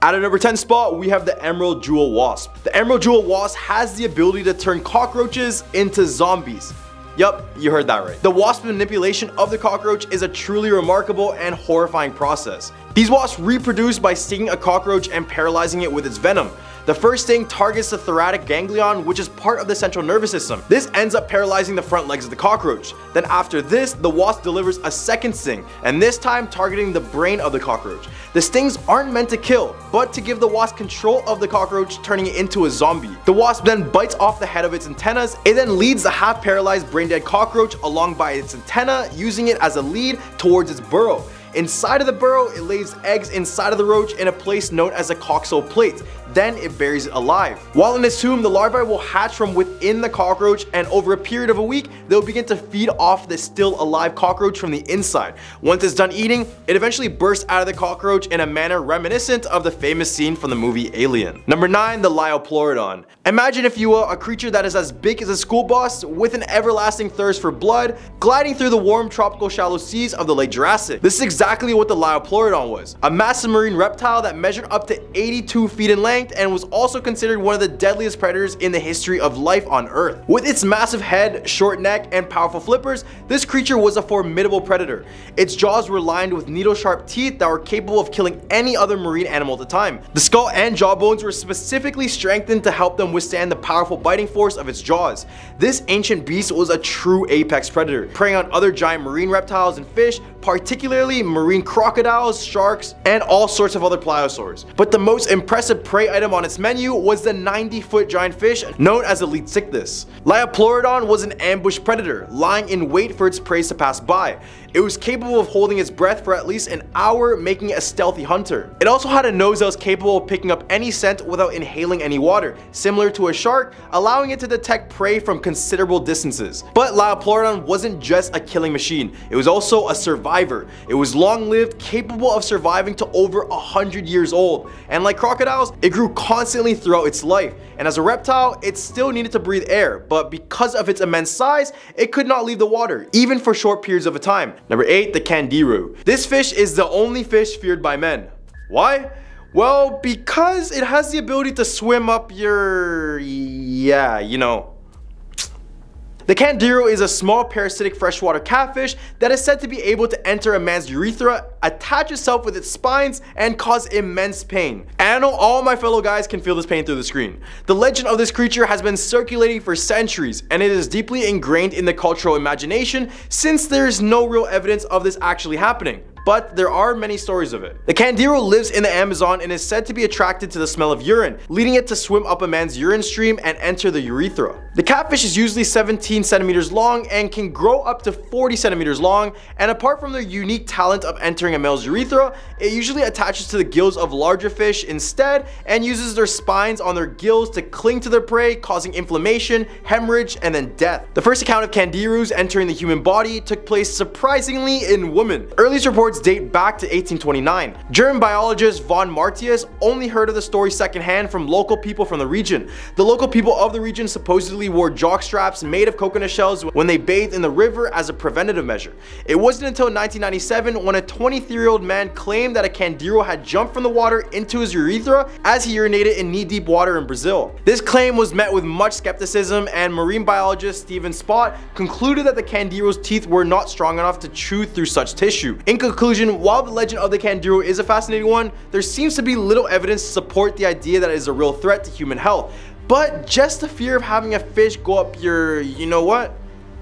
At our number 10 spot, we have the emerald jewel wasp. The emerald jewel wasp has the ability to turn cockroaches into zombies. Yup, you heard that right. The wasp's manipulation of the cockroach is a truly remarkable and horrifying process. These wasps reproduce by stinging a cockroach and paralyzing it with its venom. The first sting targets the thoracic ganglion, which is part of the central nervous system. This ends up paralyzing the front legs of the cockroach. Then after this, the wasp delivers a second sting, and this time targeting the brain of the cockroach. The stings aren't meant to kill, but to give the wasp control of the cockroach, turning it into a zombie. The wasp then bites off the head of its antennas. It then leads the half-paralyzed, brain-dead cockroach along by its antenna, using it as a lead towards its burrow. Inside of the burrow, it lays eggs inside of the roach in a place known as a coxal plate. Then it buries it alive. While in its tomb, the larvae will hatch from within the cockroach, and over a period of a week, they'll begin to feed off the still alive cockroach from the inside. Once it's done eating, it eventually bursts out of the cockroach in a manner reminiscent of the famous scene from the movie Alien. Number 9, the Liopleurodon. Imagine, if you will, a creature that is as big as a school bus with an everlasting thirst for blood, gliding through the warm tropical shallow seas of the late Jurassic. This is exactly what the Liopleurodon was. A massive marine reptile that measured up to 82 feet in length and was also considered one of the deadliest predators in the history of life on Earth. With its massive head, short neck, and powerful flippers, this creature was a formidable predator. Its jaws were lined with needle-sharp teeth that were capable of killing any other marine animal at the time. The skull and jawbones were specifically strengthened to help them withstand the powerful biting force of its jaws. This ancient beast was a true apex predator, preying on other giant marine reptiles and fish, particularly marine crocodiles, sharks, and all sorts of other pliosaurs. But the most impressive prey item on its menu was the 90-foot giant fish known as a Leetzichthys. Liopleurodon was an ambush predator, lying in wait for its prey to pass by. It was capable of holding its breath for at least an hour, making it a stealthy hunter. It also had a nose that was capable of picking up any scent without inhaling any water, similar to a shark, allowing it to detect prey from considerable distances. But Liopleurodon wasn't just a killing machine, it was also a survivor. It was long-lived, capable of surviving to over 100 years old, and like crocodiles, it grew constantly throughout its life. And as a reptile, it still needed to breathe air, but because of its immense size, it could not leave the water, even for short periods of a time. Number 8, the Candiru. This fish is the only fish feared by men. Why? Well, because it has the ability to swim up your... yeah, you know. The Candiru is a small parasitic freshwater catfish that is said to be able to enter a man's urethra, attach itself with its spines, and cause immense pain. And I know all my fellow guys can feel this pain through the screen. The legend of this creature has been circulating for centuries, and it is deeply ingrained in the cultural imagination since there is no real evidence of this actually happening. But there are many stories of it. The Candiru lives in the Amazon and is said to be attracted to the smell of urine, leading it to swim up a man's urine stream and enter the urethra. The catfish is usually 17 centimeters long and can grow up to 40 centimeters long, and apart from their unique talent of entering a male's urethra, it usually attaches to the gills of larger fish instead and uses their spines on their gills to cling to their prey, causing inflammation, hemorrhage, and then death. The first account of Candirus entering the human body took place surprisingly in women. Earliest reports date back to 1829. German biologist von Martius only heard of the story secondhand from local people from the region. The local people of the region supposedly wore jock straps made of coconut shells when they bathed in the river as a preventative measure. It wasn't until 1997 when a 23-year-old man claimed that a Candiru had jumped from the water into his urethra as he urinated in knee-deep water in Brazil. This claim was met with much skepticism, and marine biologist Stephen Spott concluded that the Candiru's teeth were not strong enough to chew through such tissue. In conclusion, while the legend of the Candiru is a fascinating one, there seems to be little evidence to support the idea that it is a real threat to human health. But just the fear of having a fish go up your, you know what,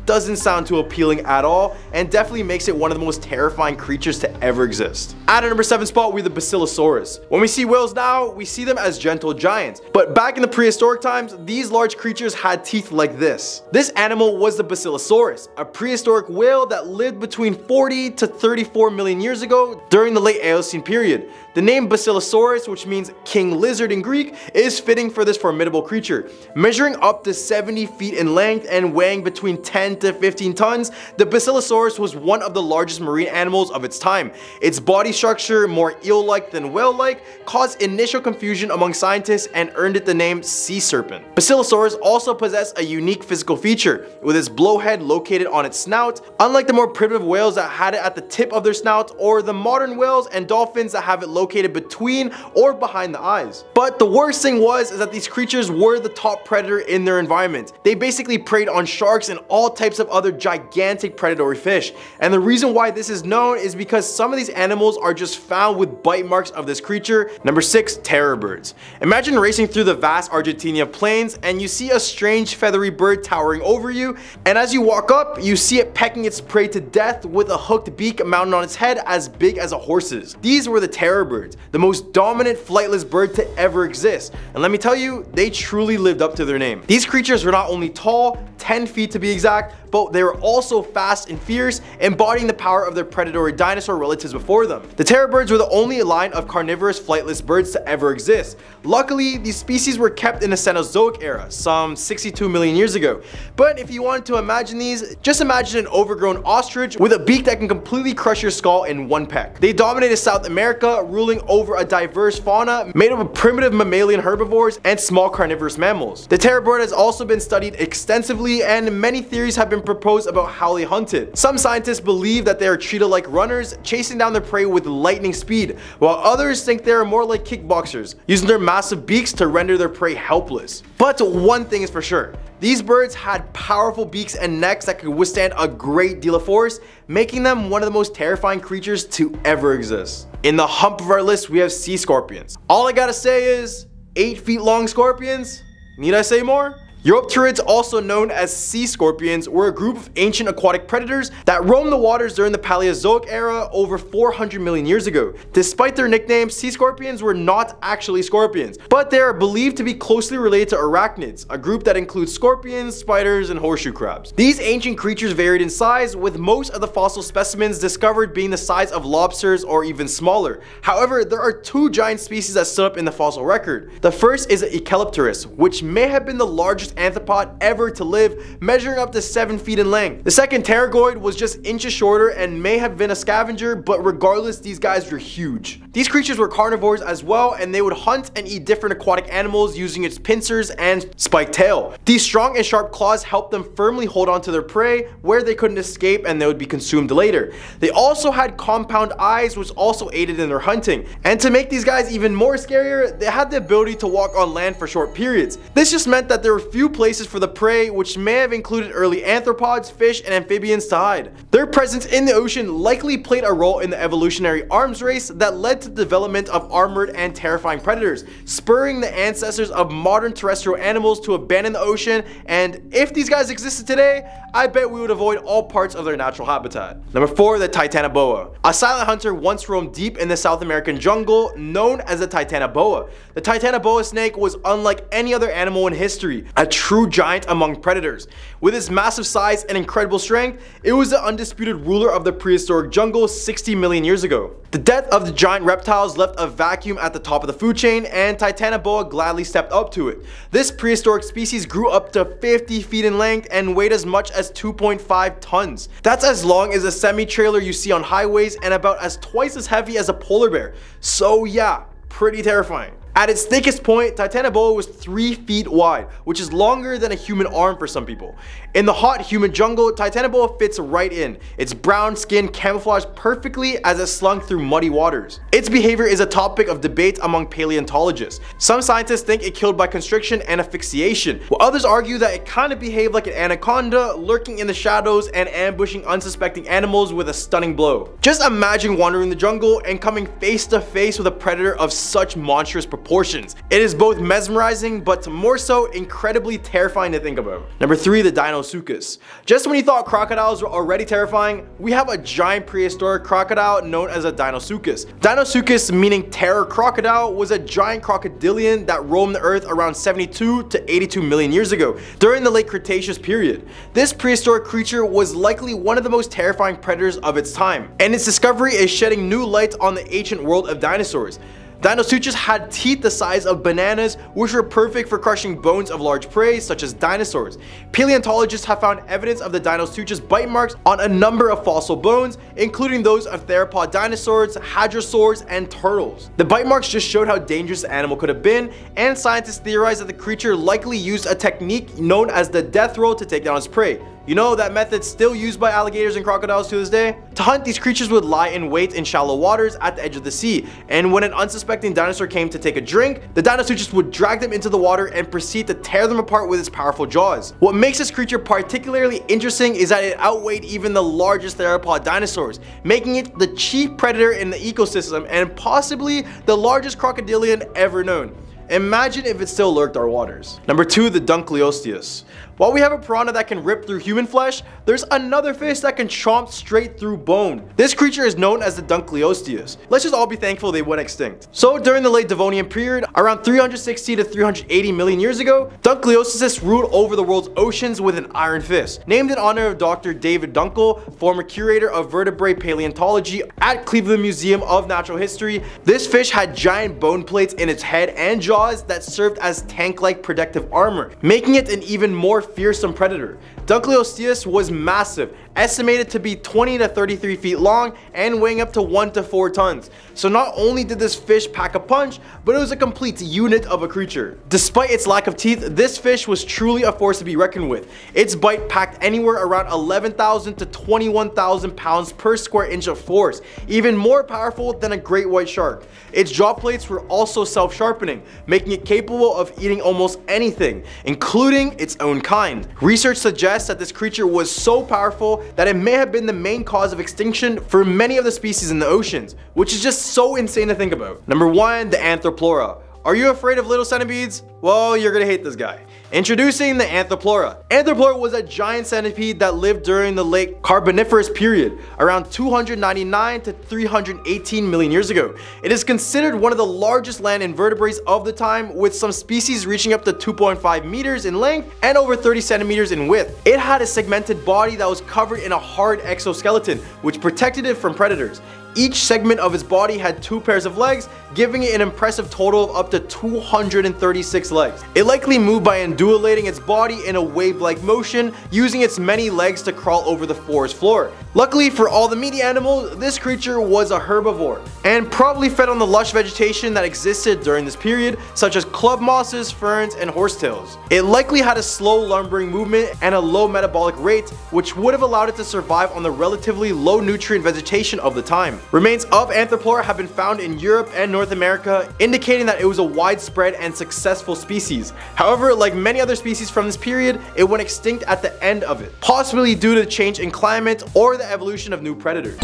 doesn't sound too appealing at all, and definitely makes it one of the most terrifying creatures to ever exist. At our number 7 spot, we have the Basilosaurus. When we see whales now, we see them as gentle giants, but back in the prehistoric times, these large creatures had teeth like this. This animal was the Basilosaurus, a prehistoric whale that lived between 40 to 34 million years ago during the late Eocene period. The name Basilosaurus, which means king lizard in Greek, is fitting for this formidable creature, measuring up to 70 feet in length and weighing between 10 10 to 15 tons, the Basilosaurus was one of the largest marine animals of its time. Its body structure, more eel-like than whale-like, caused initial confusion among scientists and earned it the name sea serpent. Basilosaurus also possessed a unique physical feature, with its blowhead located on its snout, unlike the more primitive whales that had it at the tip of their snout, or the modern whales and dolphins that have it located between or behind the eyes. But the worst thing is that these creatures were the top predator in their environment. They basically preyed on sharks and all types of other gigantic predatory fish. And the reason why this is known is because some of these animals are just found with bite marks of this creature. Number 6, terror birds. Imagine racing through the vast Argentina plains and you see a strange feathery bird towering over you, and as you walk up, you see it pecking its prey to death with a hooked beak mounted on its head as big as a horse's. These were the terror birds, the most dominant flightless bird to ever exist. And let me tell you, they truly lived up to their name. These creatures were not only tall, 10 feet to be exact, but they were also fast and fierce, embodying the power of their predatory dinosaur relatives before them. The terror birds were the only line of carnivorous flightless birds to ever exist. Luckily, these species were kept in the Cenozoic era, some 62 million years ago. But if you wanted to imagine these, just imagine an overgrown ostrich with a beak that can completely crush your skull in one peck. They dominated South America, ruling over a diverse fauna made up of primitive mammalian herbivores and small carnivorous mammals. The terror bird has also been studied extensively, and many theories have been proposed about how they hunted. Some scientists believe that they are cheetah-like runners, chasing down their prey with lightning speed, while others think they are more like kickboxers, using their massive beaks to render their prey helpless. But one thing is for sure, these birds had powerful beaks and necks that could withstand a great deal of force, making them one of the most terrifying creatures to ever exist. In the hump of our list, we have sea scorpions. All I gotta say is, 8 feet long scorpions? Need I say more? Eurypterids, also known as sea scorpions, were a group of ancient aquatic predators that roamed the waters during the Paleozoic era over 400 million years ago. Despite their nickname, sea scorpions were not actually scorpions, but they are believed to be closely related to arachnids, a group that includes scorpions, spiders, and horseshoe crabs. These ancient creatures varied in size, with most of the fossil specimens discovered being the size of lobsters or even smaller. However, there are 2 giant species that stood up in the fossil record. The first is Echelopterus, which may have been the largest arthropod ever to live, measuring up to 7 feet in length. The second pterygoid was just inches shorter and may have been a scavenger, but regardless, these guys were huge. These creatures were carnivores as well, and they would hunt and eat different aquatic animals using its pincers and spiked tail. These strong and sharp claws helped them firmly hold on to their prey where they couldn't escape and they would be consumed later. They also had compound eyes, which also aided in their hunting. And to make these guys even more scarier, they had the ability to walk on land for short periods. This just meant that there were few places for the prey, which may have included early arthropods, fish, and amphibians to hide. Their presence in the ocean likely played a role in the evolutionary arms race that led to the development of armored and terrifying predators, spurring the ancestors of modern terrestrial animals to abandon the ocean. And if these guys existed today, I bet we would avoid all parts of their natural habitat. Number 4, the Titanoboa. A silent hunter once roamed deep in the South American jungle, known as the Titanoboa. The Titanoboa snake was unlike any other animal in history, a true giant among predators. With its massive size and incredible strength, it was the undisputed ruler of the prehistoric jungle 60 million years ago. The death of the giant reptiles left a vacuum at the top of the food chain, and Titanoboa gladly stepped up to it. This prehistoric species grew up to 50 feet in length and weighed as much as 2.5 tons. That's as long as a semi-trailer you see on highways and about as twice as heavy as a polar bear. So yeah, pretty terrifying. At its thickest point, Titanoboa was 3 feet wide, which is longer than a human arm for some people. In the hot, humid jungle, Titanoboa fits right in, its brown skin camouflaged perfectly as it slunk through muddy waters. Its behavior is a topic of debate among paleontologists. Some scientists think it killed by constriction and asphyxiation, while others argue that it kind of behaved like an anaconda, lurking in the shadows and ambushing unsuspecting animals with a stunning blow. Just imagine wandering the jungle and coming face to face with a predator of such monstrous proportions. It is both mesmerizing, but more so incredibly terrifying to think about. Number 3, the Dinosuchus. Just when you thought crocodiles were already terrifying, we have a giant prehistoric crocodile known as a Dinosuchus. Dinosuchus, meaning terror crocodile, was a giant crocodilian that roamed the earth around 72 to 82 million years ago, during the late Cretaceous period. This prehistoric creature was likely one of the most terrifying predators of its time, and its discovery is shedding new light on the ancient world of dinosaurs. Dinosaurs had teeth the size of bananas, which were perfect for crushing bones of large prey such as dinosaurs. Paleontologists have found evidence of the dinosaurs' bite marks on a number of fossil bones, including those of theropod dinosaurs, hadrosaurs, and turtles. The bite marks just showed how dangerous the animal could have been, and scientists theorized that the creature likely used a technique known as the death roll to take down its prey. You know, that method still used by alligators and crocodiles to this day? To hunt, these creatures would lie in wait in shallow waters at the edge of the sea, and when an unsuspecting dinosaur came to take a drink, the dinosaurs would drag them into the water and proceed to tear them apart with its powerful jaws. What makes this creature particularly interesting is that it outweighed even the largest theropod dinosaurs, making it the chief predator in the ecosystem and possibly the largest crocodilian ever known. Imagine if it still lurked our waters. Number 2, the Dunkleosteus. While we have a piranha that can rip through human flesh, there's another fish that can chomp straight through bone. This creature is known as the Dunkleosteus. Let's just all be thankful they went extinct. So during the late Devonian period, around 360 to 380 million years ago, Dunkleosteus ruled over the world's oceans with an iron fist. Named in honor of Dr. David Dunkel, former curator of vertebrate paleontology at Cleveland Museum of Natural History, this fish had giant bone plates in its head and jaws that served as tank-like protective armor, making it an even more fearsome predator. Dunkleosteus was massive, estimated to be 20 to 33 feet long and weighing up to 1 to 4 tons. So not only did this fish pack a punch, but it was a complete unit of a creature. Despite its lack of teeth, this fish was truly a force to be reckoned with. Its bite packed anywhere around 11,000 to 21,000 pounds per square inch of force, even more powerful than a great white shark. Its jaw plates were also self-sharpening, making it capable of eating almost anything, including its own kind. Research suggests that this creature was so powerful that it may have been the main cause of extinction for many of the species in the oceans, which is just so insane to think about. Number 1, the Anthroplora. Are you afraid of little centipedes? Well, you're gonna hate this guy. Introducing the Anthroplora. Anthroplora was a giant centipede that lived during the late Carboniferous period, around 299 to 318 million years ago. It is considered one of the largest land invertebrates of the time, with some species reaching up to 2.5 meters in length and over 30 centimeters in width. It had a segmented body that was covered in a hard exoskeleton, which protected it from predators. Each segment of its body had 2 pairs of legs, giving it an impressive total of up to 236 legs. It likely moved by undulating its body in a wave-like motion, using its many legs to crawl over the forest floor. Luckily for all the meaty animals, this creature was a herbivore, and probably fed on the lush vegetation that existed during this period, such as club mosses, ferns, and horsetails. It likely had a slow lumbering movement and a low metabolic rate, which would have allowed it to survive on the relatively low nutrient vegetation of the time. Remains of Anthroplora have been found in Europe and North America, indicating that it was a widespread and successful species. However, like many other species from this period, it went extinct at the end of it, possibly due to change in climate or the evolution of new predators.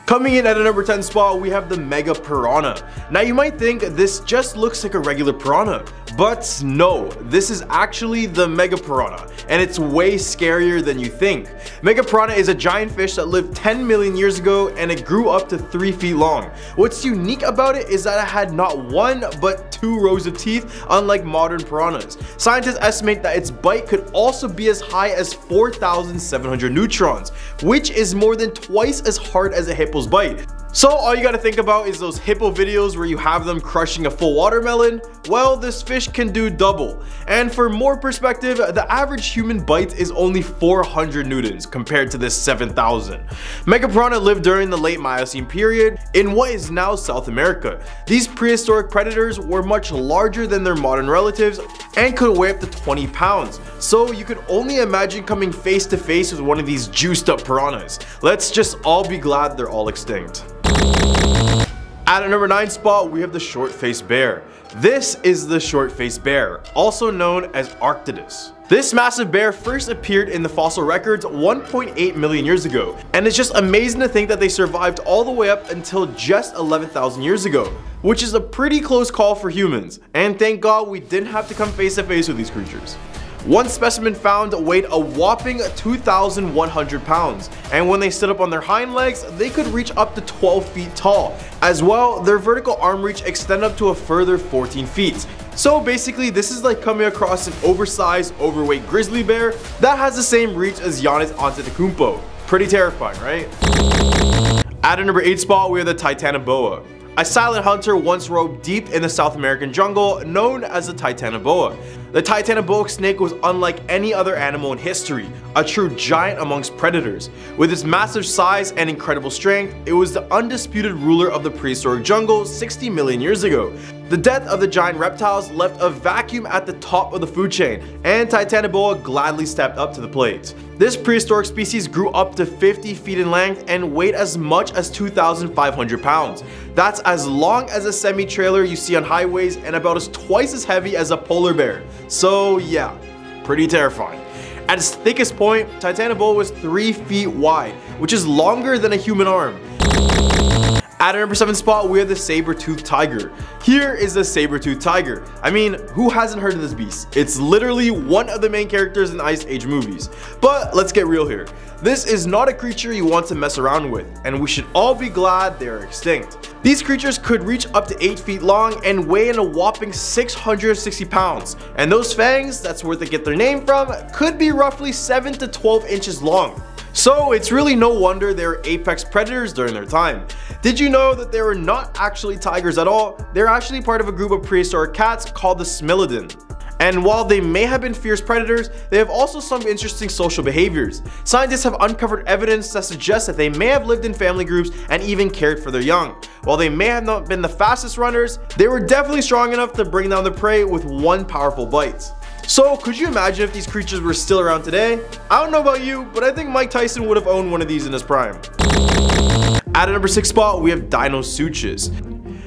Coming in at a number 10 spot, we have the Mega Piranha. Now you might think this just looks like a regular piranha, but no, this is actually the Mega Piranha, and it's way scarier than you think. Mega Piranha is a giant fish that lived 10 million years ago, and it grew up to 3 feet long. What's unique about it is that it had not 1 but 2 rows of teeth, unlike modern piranhas. Scientists estimate that its bite could also be as high as 4,700 neutrons, which is more than twice as hard as a hippo's bite. So all you gotta think about is those hippo videos where you have them crushing a full watermelon. Well, this fish can do double. And for more perspective, the average human bite is only 400 newtons compared to this 7,000. Mega Piranha lived during the late Miocene period in what is now South America. These prehistoric predators were much larger than their modern relatives and could weigh up to 20 pounds. So you could only imagine coming face to face with one of these juiced up piranhas. Let's just all be glad they're all extinct. At a number 9 spot, we have the short-faced bear. This is the short-faced bear, also known as Arctodus. This massive bear first appeared in the fossil records 1.8 million years ago, and it's just amazing to think that they survived all the way up until just 11,000 years ago, which is a pretty close call for humans, and thank God we didn't have to come face to face with these creatures. One specimen found weighed a whopping 2,100 pounds, and when they stood up on their hind legs, they could reach up to 12 feet tall. As well, their vertical arm reach extended up to a further 14 feet. So basically, this is like coming across an oversized, overweight grizzly bear that has the same reach as Giannis Antetokounmpo. Pretty terrifying, right? At a number 8 spot, we have the Titanoboa. A silent hunter once roamed deep in the South American jungle known as the titanoboa. The titanoboa snake was unlike any other animal in history, a true giant amongst predators. With its massive size and incredible strength, it was the undisputed ruler of the prehistoric jungle 60 million years ago. The death of the giant reptiles left a vacuum at the top of the food chain, and titanoboa gladly stepped up to the plate. This prehistoric species grew up to 50 feet in length and weighed as much as 2,500 pounds. That's as long as a semi-trailer you see on highways and about twice as heavy as a polar bear. So yeah, pretty terrifying. At its thickest point, titanoboa was 3 feet wide, which is longer than a human arm. At our number 7 spot, we have the saber-toothed tiger. Here is the saber-toothed tiger. I mean, who hasn't heard of this beast? It's literally one of the main characters in Ice Age movies. But let's get real here. This is not a creature you want to mess around with, and we should all be glad they are extinct. These creatures could reach up to 8 feet long and weigh in a whopping 660 pounds. And those fangs, that's where they get their name from, could be roughly 7 to 12 inches long. So it's really no wonder they were apex predators during their time. Did you know that they were not actually tigers at all? They're actually part of a group of prehistoric cats called the Smilodon. And while they may have been fierce predators, they have also some interesting social behaviors. Scientists have uncovered evidence that suggests that they may have lived in family groups and even cared for their young. While they may have not been the fastest runners, they were definitely strong enough to bring down the prey with one powerful bite. So could you imagine if these creatures were still around today? I don't know about you, but I think Mike Tyson would have owned one of these in his prime. At a number 6 spot, we have dinosaurs.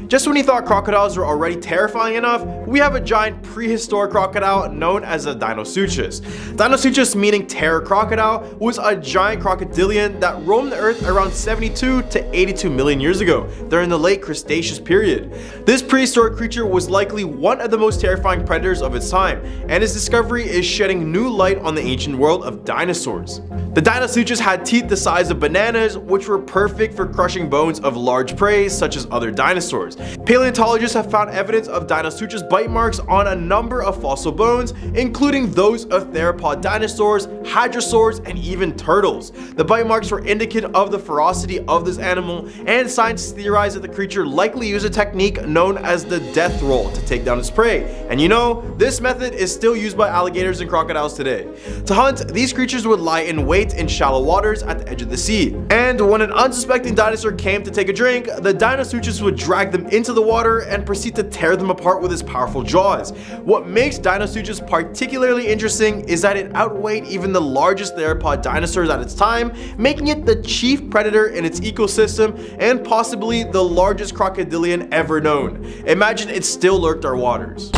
Just when you thought crocodiles were already terrifying enough, we have a giant prehistoric crocodile known as a dinosaurs. Dinosaurs, meaning terror crocodile, was a giant crocodilian that roamed the earth around 72 to 82 million years ago during the late Cretaceous period. This prehistoric creature was likely one of the most terrifying predators of its time, and its discovery is shedding new light on the ancient world of dinosaurs. The dinosaurs had teeth the size of bananas, which were perfect for crushing bones of large prey such as other dinosaurs. Paleontologists have found evidence of dinosaurs' bite marks on a number of fossil bones, including those of theropod dinosaurs, hadrosaurs, and even turtles. The bite marks were indicative of the ferocity of this animal, and scientists theorize that the creature likely used a technique known as the death roll to take down its prey. And you know, this method is still used by alligators and crocodiles today. To hunt, these creatures would lie in wait in shallow waters at the edge of the sea. And when an unsuspecting dinosaur came to take a drink, the dinosaurs would drag them into the water and proceed to tear them apart with its powerful jaws. What makes dinosaurs particularly interesting is that it outweighed even the largest theropod dinosaurs at its time, making it the chief predator in its ecosystem and possibly the largest crocodilian ever known. Imagine it still lurked our waters.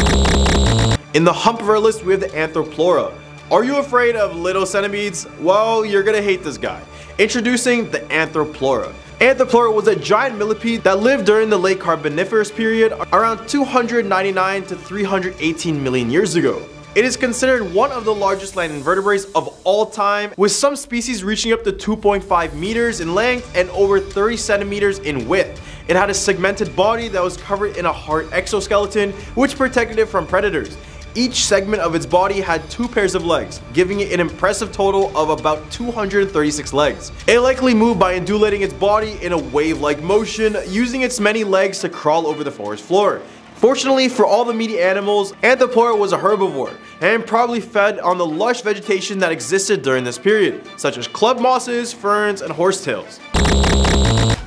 In the hump of our list, we have the Anthropleura. Are you afraid of little centipedes? Well, you're gonna hate this guy. Introducing the Anthropleura. Anthropleura was a giant millipede that lived during the late Carboniferous period around 299 to 318 million years ago. It is considered one of the largest land invertebrates of all time, with some species reaching up to 2.5 meters in length and over 30 centimeters in width. It had a segmented body that was covered in a hard exoskeleton, which protected it from predators. Each segment of its body had 2 pairs of legs, giving it an impressive total of about 236 legs. It likely moved by undulating its body in a wave-like motion, using its many legs to crawl over the forest floor. Fortunately for all the meaty animals, Anthropleura was a herbivore, and probably fed on the lush vegetation that existed during this period, such as club mosses, ferns, and horsetails.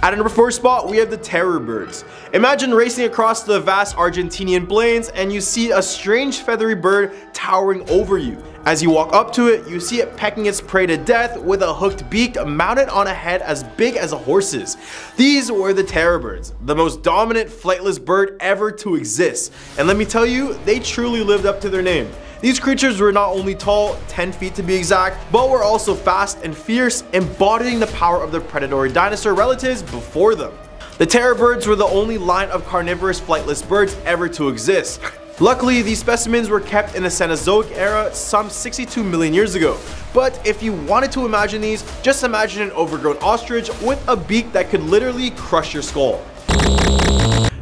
At a number 4 spot, we have the terror birds. Imagine racing across the vast Argentinian plains and you see a strange feathery bird towering over you. As you walk up to it, you see it pecking its prey to death with a hooked beak mounted on a head as big as a horse's. These were the terror birds, the most dominant flightless bird ever to exist. And let me tell you, they truly lived up to their name. These creatures were not only tall, 10 feet to be exact, but were also fast and fierce, embodying the power of their predatory dinosaur relatives before them. The terror birds were the only line of carnivorous flightless birds ever to exist. Luckily, these specimens were kept in the Cenozoic era some 62 million years ago. But if you wanted to imagine these, just imagine an overgrown ostrich with a beak that could literally crush your skull.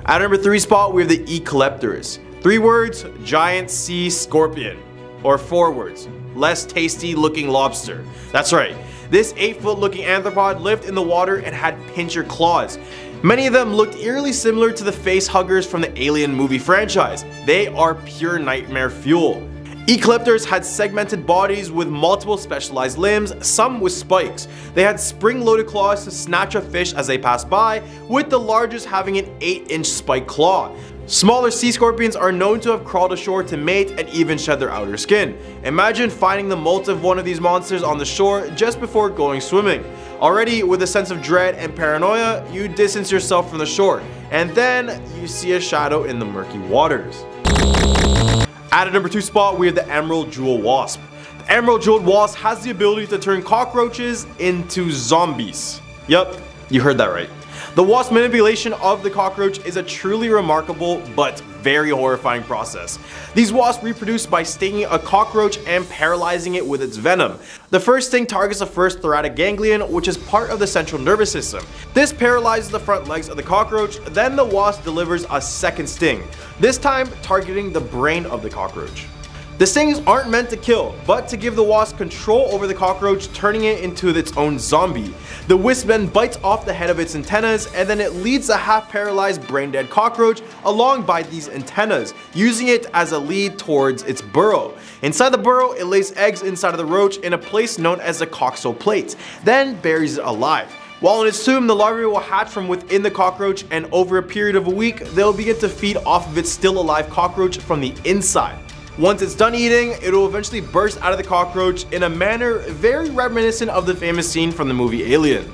At number 3 spot, we have the Echolopterus. 3 words, giant sea scorpion. Or 4 words, less tasty looking lobster. That's right, this 8-foot looking arthropod lived in the water and had pincher claws. Many of them looked eerily similar to the face huggers from the Alien movie franchise. They are pure nightmare fuel. Ecliptors had segmented bodies with multiple specialized limbs, some with spikes. They had spring-loaded claws to snatch a fish as they passed by, with the largest having an 8-inch spiked claw. Smaller sea scorpions are known to have crawled ashore to mate and even shed their outer skin. Imagine finding the molt of one of these monsters on the shore just before going swimming. Already, with a sense of dread and paranoia, you distance yourself from the shore, and then you see a shadow in the murky waters. At a number 2 spot, we have the emerald jewel wasp. The emerald jeweled wasp has the ability to turn cockroaches into zombies. Yup, you heard that right. The wasp's manipulation of the cockroach is a truly remarkable but very horrifying process. These wasps reproduce by stinging a cockroach and paralyzing it with its venom. The first sting targets the first thoracic ganglion, which is part of the central nervous system. This paralyzes the front legs of the cockroach, then the wasp delivers a second sting, this time targeting the brain of the cockroach. The stings aren't meant to kill, but to give the wasp control over the cockroach, turning it into its own zombie. The wisp then bites off the head of its antennas, and then it leads the half-paralyzed, brain-dead cockroach along by these antennas, using it as a lead towards its burrow. Inside the burrow, it lays eggs inside of the roach in a place known as the coxal plate, then buries it alive. While in its tomb, the larvae will hatch from within the cockroach, and over a period of a week, they'll begin to feed off of its still alive cockroach from the inside. Once it's done eating, it will eventually burst out of the cockroach in a manner very reminiscent of the famous scene from the movie Alien.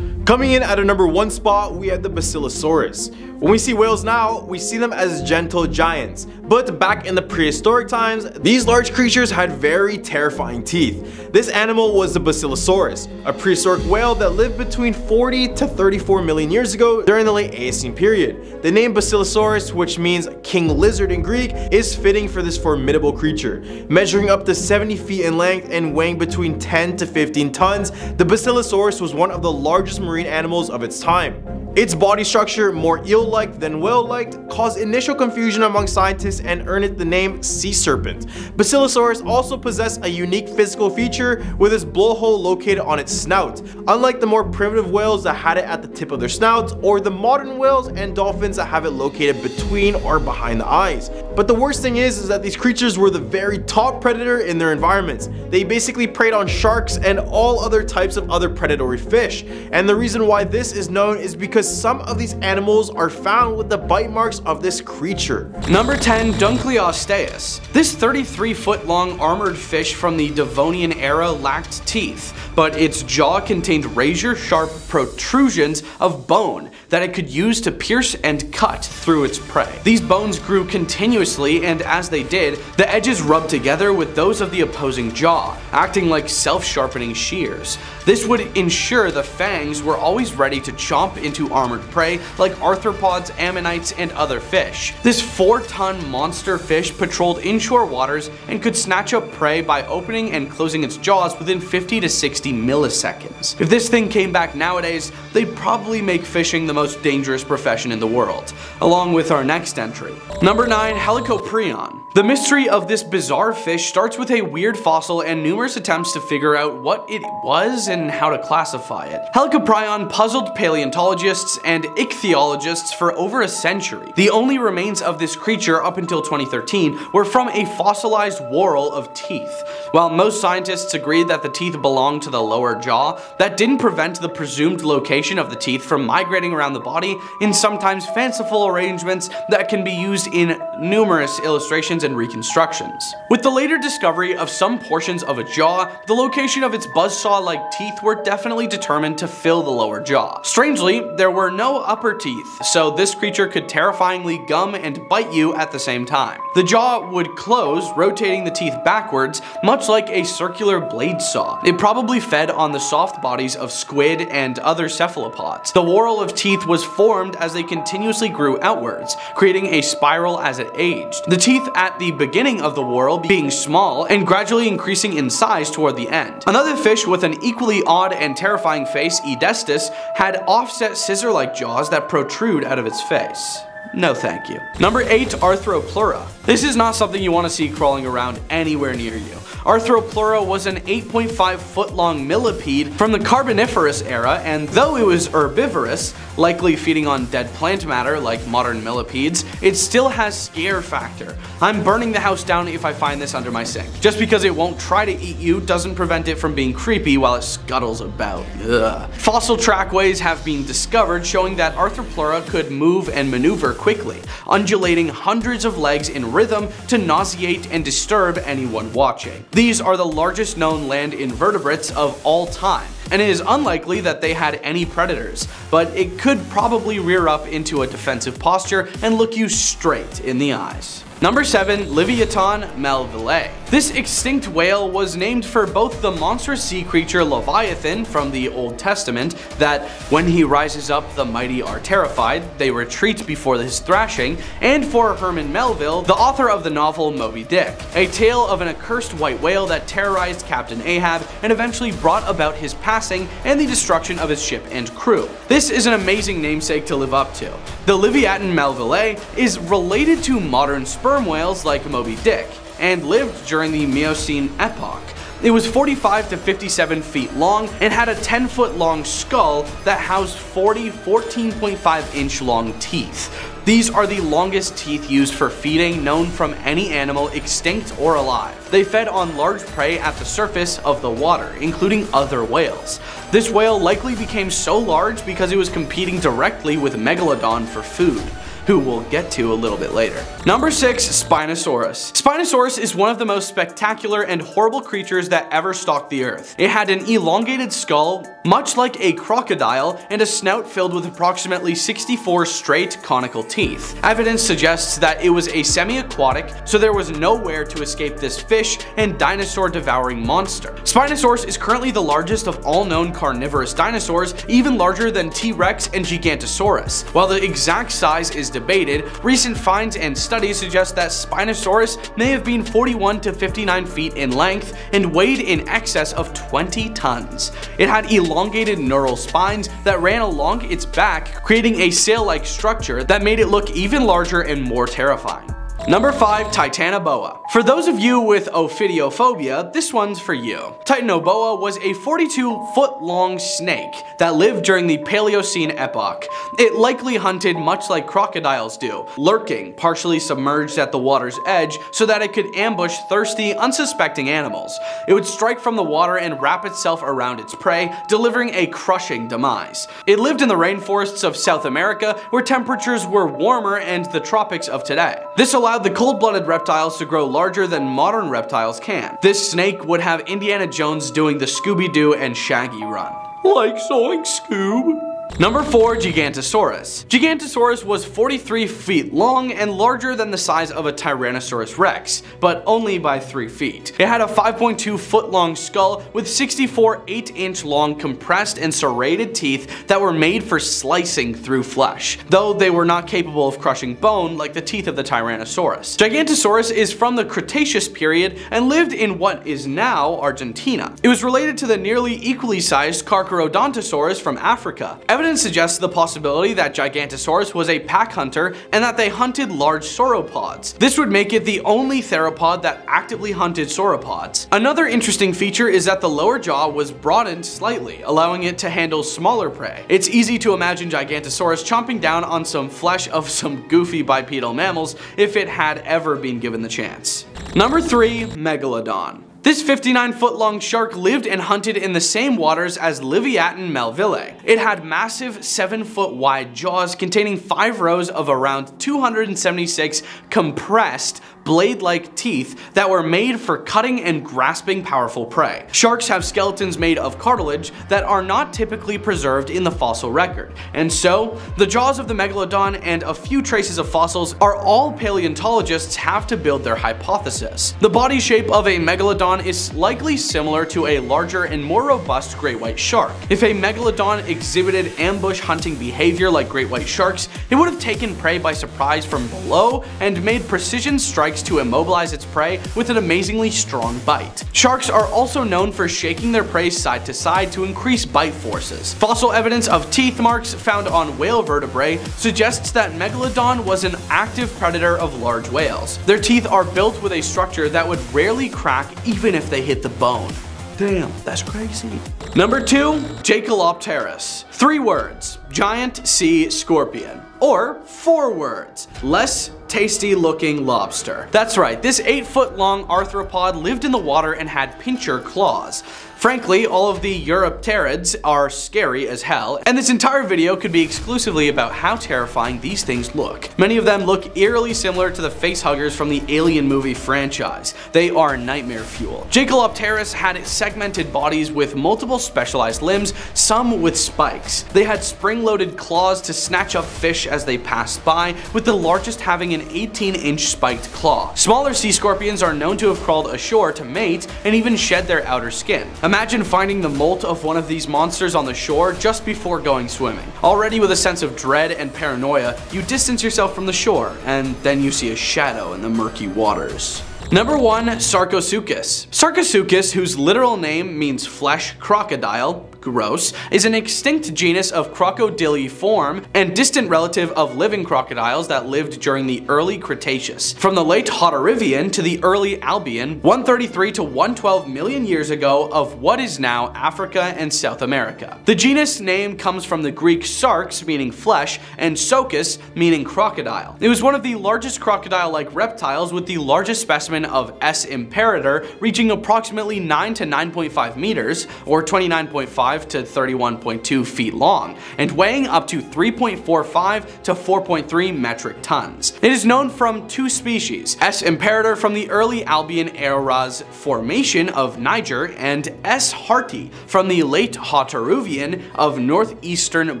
Coming in at a number 1 spot, we have the Basilosaurus. When we see whales now, we see them as gentle giants, but back in the prehistoric times, these large creatures had very terrifying teeth. This animal was the Basilosaurus, a prehistoric whale that lived between 40 to 34 million years ago during the late Eocene period. The name Basilosaurus, which means king lizard in Greek, is fitting for this formidable creature. Measuring up to 70 feet in length and weighing between 10 to 15 tons, the Basilosaurus was one of the largest marine animals of its time. Its body structure, more eel-like than whale-like, caused initial confusion among scientists and earned it the name sea serpent. Basilosaurus also possessed a unique physical feature with its blowhole located on its snout, unlike the more primitive whales that had it at the tip of their snouts, or the modern whales and dolphins that have it located between or behind the eyes. But the worst thing is that these creatures were the very top predator in their environments. They basically preyed on sharks and all other types of other predatory fish. And the reason why this is known is because some of these animals are found with the bite marks of this creature. Number 10, Dunkleosteus. This 33-foot long armored fish from the Devonian era lacked teeth, but its jaw contained razor-sharp protrusions of bone that it could use to pierce and cut through its prey. These bones grew continuously, and as they did, the edges rubbed together with those of the opposing jaw, acting like self-sharpening shears. This would ensure the fangs were always ready to chomp into armored prey like arthropods, ammonites, and other fish. This 4-ton monster fish patrolled inshore waters and could snatch up prey by opening and closing its jaws within 50 to 60 milliseconds. If this thing came back nowadays, they'd probably make fishing the most dangerous profession in the world, along with our next entry. Number 9, Helicoprion. The mystery of this bizarre fish starts with a weird fossil and numerous attempts to figure out what it was and how to classify it. Helicoprion puzzled paleontologists and ichthyologists for over a century. The only remains of this creature up until 2013 were from a fossilized whorl of teeth. While most scientists agreed that the teeth belonged to the lower jaw, that didn't prevent the presumed location of the teeth from migrating around the body in sometimes fanciful arrangements that can be used in numerous illustrations and reconstructions. With the later discovery of some portions of a jaw, the location of its buzzsaw-like teeth were definitely determined to fill the lower jaw. Strangely, there were no upper teeth, so this creature could terrifyingly gum and bite you at the same time. The jaw would close, rotating the teeth backwards, much like a circular blade saw. It probably fed on the soft bodies of squid and other cephalopods. The whorl of teeth was formed as they continuously grew outwards, creating a spiral as it aged. The teeth at the beginning of the whorl being small and gradually increasing in size toward the end. Another fish with an equally odd and terrifying face, Edestus, had offset scissor-like jaws that protrude out of its face. No thank you. Number 8, Arthropleura. This is not something you want to see crawling around anywhere near you. Arthropleura was an 8.5 foot long millipede from the Carboniferous era, and though it was herbivorous, likely feeding on dead plant matter like modern millipedes, it still has scare factor. I'm burning the house down if I find this under my sink. Just because it won't try to eat you doesn't prevent it from being creepy while it scuttles about. Ugh. Fossil trackways have been discovered showing that Arthropleura could move and maneuver quickly, undulating hundreds of legs in rhythm to nauseate and disturb anyone watching. These are the largest known land invertebrates of all time, and it is unlikely that they had any predators, but it could probably rear up into a defensive posture and look you straight in the eyes. Number 7. Livyatan melvillei. This extinct whale was named for both the monstrous sea creature Leviathan from the Old Testament, that when he rises up the mighty are terrified, they retreat before his thrashing, and for Herman Melville, the author of the novel Moby Dick, a tale of an accursed white whale that terrorized Captain Ahab and eventually brought about his passing and the destruction of his ship and crew. This is an amazing namesake to live up to. The Livyatan melvillei is related to modern sperm whales like Moby Dick, and lived during the Miocene epoch. It was 45 to 57 feet long and had a 10-foot long skull that housed 40 14.5 inch long teeth. These are the longest teeth used for feeding known from any animal extinct or alive. They fed on large prey at the surface of the water, including other whales. This whale likely became so large because it was competing directly with Megalodon for food, who we'll get to a little bit later. Number 6. Spinosaurus. Spinosaurus is one of the most spectacular and horrible creatures that ever stalked the earth. It had an elongated skull, much like a crocodile, and a snout filled with approximately 64 straight conical teeth. Evidence suggests that it was a semi-aquatic, so there was nowhere to escape this fish and dinosaur-devouring monster. Spinosaurus is currently the largest of all known carnivorous dinosaurs, even larger than T-Rex and Gigantosaurus. While the exact size is debated, recent finds and studies suggest that Spinosaurus may have been 41 to 59 feet in length and weighed in excess of 20 tons. It had elongated neural spines that ran along its back, creating a sail-like structure that made it look even larger and more terrifying. Number 5. Titanoboa. For those of you with ophidiophobia, this one's for you. Titanoboa was a 42-foot long snake that lived during the Paleocene epoch. It likely hunted much like crocodiles do, lurking, partially submerged at the water's edge so that it could ambush thirsty, unsuspecting animals. It would strike from the water and wrap itself around its prey, delivering a crushing demise. It lived in the rainforests of South America, where temperatures were warmer and the tropics of today. This allowed the cold-blooded reptiles to grow larger than modern reptiles can. This snake would have Indiana Jones doing the Scooby-Doo and Shaggy run. Like Zoink Scoob. Number 4. Gigantosaurus. Gigantosaurus was 43 feet long and larger than the size of a Tyrannosaurus Rex, but only by 3 feet. It had a 5.2 foot long skull with 64 8-inch long compressed and serrated teeth that were made for slicing through flesh, though they were not capable of crushing bone like the teeth of the Tyrannosaurus. Gigantosaurus is from the Cretaceous period and lived in what is now Argentina. It was related to the nearly equally sized Carcharodontosaurus from Africa. Evidence suggests the possibility that Gigantosaurus was a pack hunter and that they hunted large sauropods. This would make it the only theropod that actively hunted sauropods. Another interesting feature is that the lower jaw was broadened slightly, allowing it to handle smaller prey. It's easy to imagine Gigantosaurus chomping down on some flesh of some goofy bipedal mammals if it had ever been given the chance. Number 3. Megalodon. This 59-foot long shark lived and hunted in the same waters as Livyatan melvillei. It had massive 7-foot wide jaws containing 5 rows of around 276 compressed blade-like teeth that were made for cutting and grasping powerful prey. Sharks have skeletons made of cartilage that are not typically preserved in the fossil record, and so the jaws of the megalodon and a few traces of fossils are all paleontologists have to build their hypothesis. The body shape of a megalodon megalodon is likely similar to a larger and more robust great white shark. If a megalodon exhibited ambush hunting behavior like great white sharks, it would have taken prey by surprise from below and made precision strikes to immobilize its prey with an amazingly strong bite. Sharks are also known for shaking their prey side to side to increase bite forces. Fossil evidence of teeth marks found on whale vertebrae suggests that megalodon was an active predator of large whales. Their teeth are built with a structure that would rarely crack even if they hit the bone. Damn, that's crazy. Number 2, Jacalopterus. 3 words, giant sea scorpion. Or 4 words, less tasty looking lobster. That's right, this 8-foot long arthropod lived in the water and had pincher claws. Frankly, all of the Eurypterids are scary as hell, and this entire video could be exclusively about how terrifying these things look. Many of them look eerily similar to the facehuggers from the Alien movie franchise. They are nightmare fuel. Jacalopterus had segmented bodies with multiple specialized limbs, some with spikes. They had spring-loaded claws to snatch up fish as they passed by, with the largest having an 18-inch spiked claw. Smaller sea scorpions are known to have crawled ashore to mate and even shed their outer skin. Imagine finding the molt of one of these monsters on the shore just before going swimming. Already with a sense of dread and paranoia, you distance yourself from the shore, and then you see a shadow in the murky waters. Number 1, Sarcosuchus. Sarcosuchus, whose literal name means flesh crocodile, gross, is an extinct genus of crocodiliform and distant relative of living crocodiles that lived during the early Cretaceous. From the late Hauterivian to the early Albian, 133 to 112 million years ago of what is now Africa and South America. The genus name comes from the Greek sarx, meaning flesh, and sochus, meaning crocodile. It was one of the largest crocodile-like reptiles, with the largest specimen of S. imperator reaching approximately 9 to 9.5 meters, or 29.5 to 31.2 feet long, and weighing up to 3.45 to 4.3 metric tons. It is known from 2 species, S. imperator from the early Albian eras formation of Niger, and S. harti from the late Hauterivian of northeastern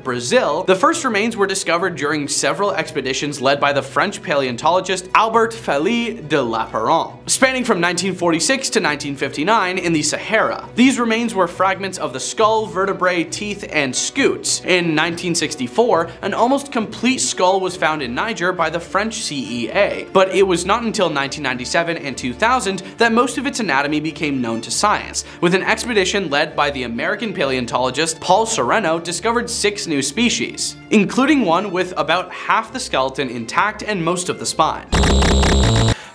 Brazil. The first remains were discovered during several expeditions led by the French paleontologist Albert Félix de Lapparent, spanning from 1946 to 1959 in the Sahara. These remains were fragments of the skull, vertebrae, teeth, and scutes. In 1964, an almost complete skull was found in Niger by the French CEA, but it was not until 1997 and 2000 that most of its anatomy became known to science, with an expedition led by the American paleontologist Paul Sereno discovered 6 new species, including one with about half the skeleton intact and most of the spine.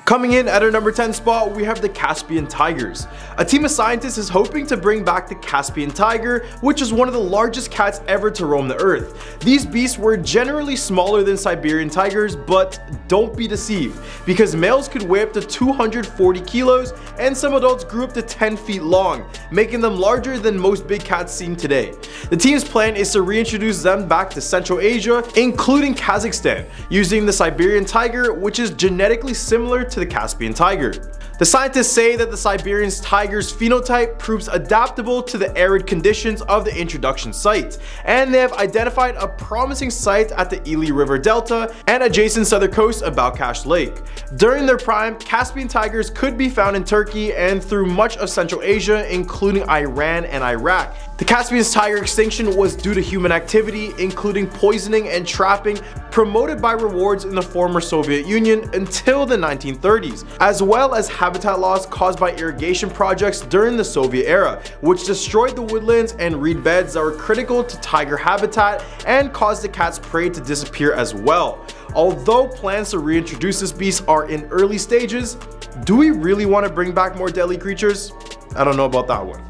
Coming in at our number 10 spot, we have the Caspian tigers. A team of scientists is hoping to bring back the Caspian tiger, which is one of the largest cats ever to roam the earth. These beasts were generally smaller than Siberian tigers, but don't be deceived, because males could weigh up to 240 kilos and some adults grew up to 10 feet long, making them larger than most big cats seen today. The team's plan is to reintroduce them back to Central Asia, including Kazakhstan, using the Siberian tiger, which is genetically similar to the Caspian tiger. The scientists say that the Siberian tiger's phenotype proves adaptable to the arid conditions of the introduction site, and they have identified a promising site at the Ili River Delta and adjacent southern coast of Balkhash Lake. During their prime, Caspian tigers could be found in Turkey and through much of Central Asia, including Iran and Iraq. The Caspian tiger extinction was due to human activity, including poisoning and trapping, promoted by rewards in the former Soviet Union until the 1930s, as well as habitat loss caused by irrigation projects during the Soviet era, which destroyed the woodlands and reed beds that were critical to tiger habitat and caused the cat's prey to disappear as well. Although plans to reintroduce this beast are in early stages, do we really want to bring back more deadly creatures? I don't know about that one.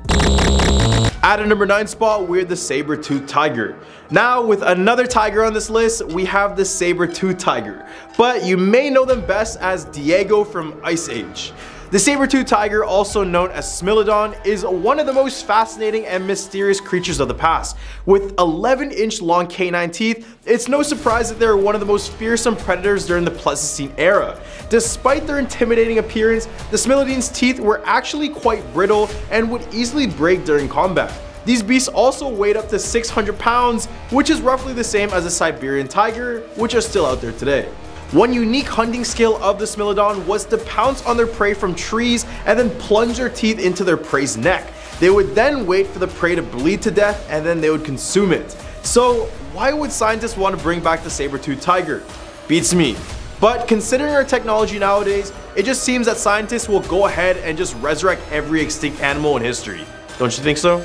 At a number 9 spot, we're the saber-toothed tiger. Now, with another tiger on this list, we have the saber-toothed tiger, but you may know them best as Diego from Ice Age. The saber-toothed tiger, also known as Smilodon, is one of the most fascinating and mysterious creatures of the past. With 11-inch long canine teeth, it's no surprise that they are one of the most fearsome predators during the Pleistocene era. Despite their intimidating appearance, the Smilodon's teeth were actually quite brittle and would easily break during combat. These beasts also weighed up to 600 pounds, which is roughly the same as a Siberian tiger, which are still out there today. One unique hunting skill of the Smilodon was to pounce on their prey from trees and then plunge their teeth into their prey's neck. They would then wait for the prey to bleed to death and then they would consume it. So why would scientists want to bring back the saber-toothed tiger? Beats me. But considering our technology nowadays, it just seems that scientists will go ahead and just resurrect every extinct animal in history. Don't you think so?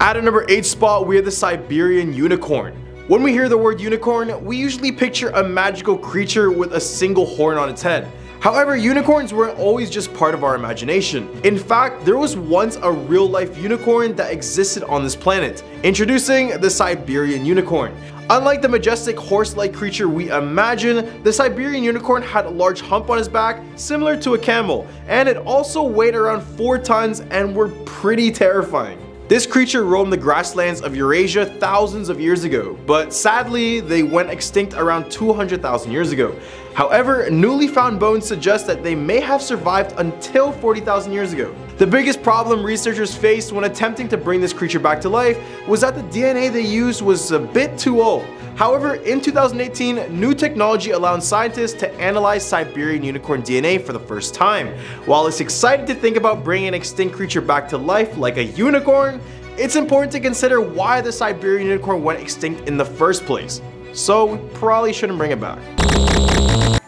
At a number 8 spot, we have the Siberian unicorn. When we hear the word unicorn, we usually picture a magical creature with a single horn on its head. However, unicorns weren't always just part of our imagination. In fact, there was once a real-life unicorn that existed on this planet. Introducing the Siberian unicorn. Unlike the majestic horse-like creature we imagine, the Siberian unicorn had a large hump on his back, similar to a camel, and it also weighed around 4 tons and were pretty terrifying. This creature roamed the grasslands of Eurasia thousands of years ago, but sadly, they went extinct around 200,000 years ago. However, newly found bones suggest that they may have survived until 40,000 years ago. The biggest problem researchers faced when attempting to bring this creature back to life was that the DNA they used was a bit too old. However, in 2018, new technology allowed scientists to analyze Siberian unicorn DNA for the first time. While it's exciting to think about bringing an extinct creature back to life like a unicorn, it's important to consider why the Siberian unicorn went extinct in the first place. So we probably shouldn't bring it back.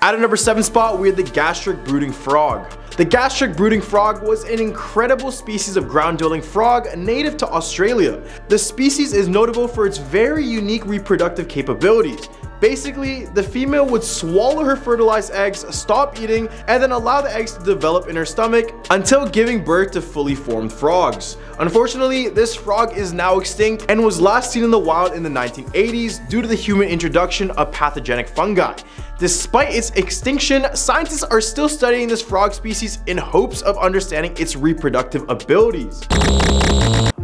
At a number 7 spot, we have the gastric brooding frog. The gastric brooding frog was an incredible species of ground-dwelling frog native to Australia. The species is notable for its very unique reproductive capabilities. Basically, the female would swallow her fertilized eggs, stop eating, and then allow the eggs to develop in her stomach until giving birth to fully formed frogs. Unfortunately, this frog is now extinct and was last seen in the wild in the 1980s due to the human introduction of pathogenic fungi. Despite its extinction, scientists are still studying this frog species in hopes of understanding its reproductive abilities.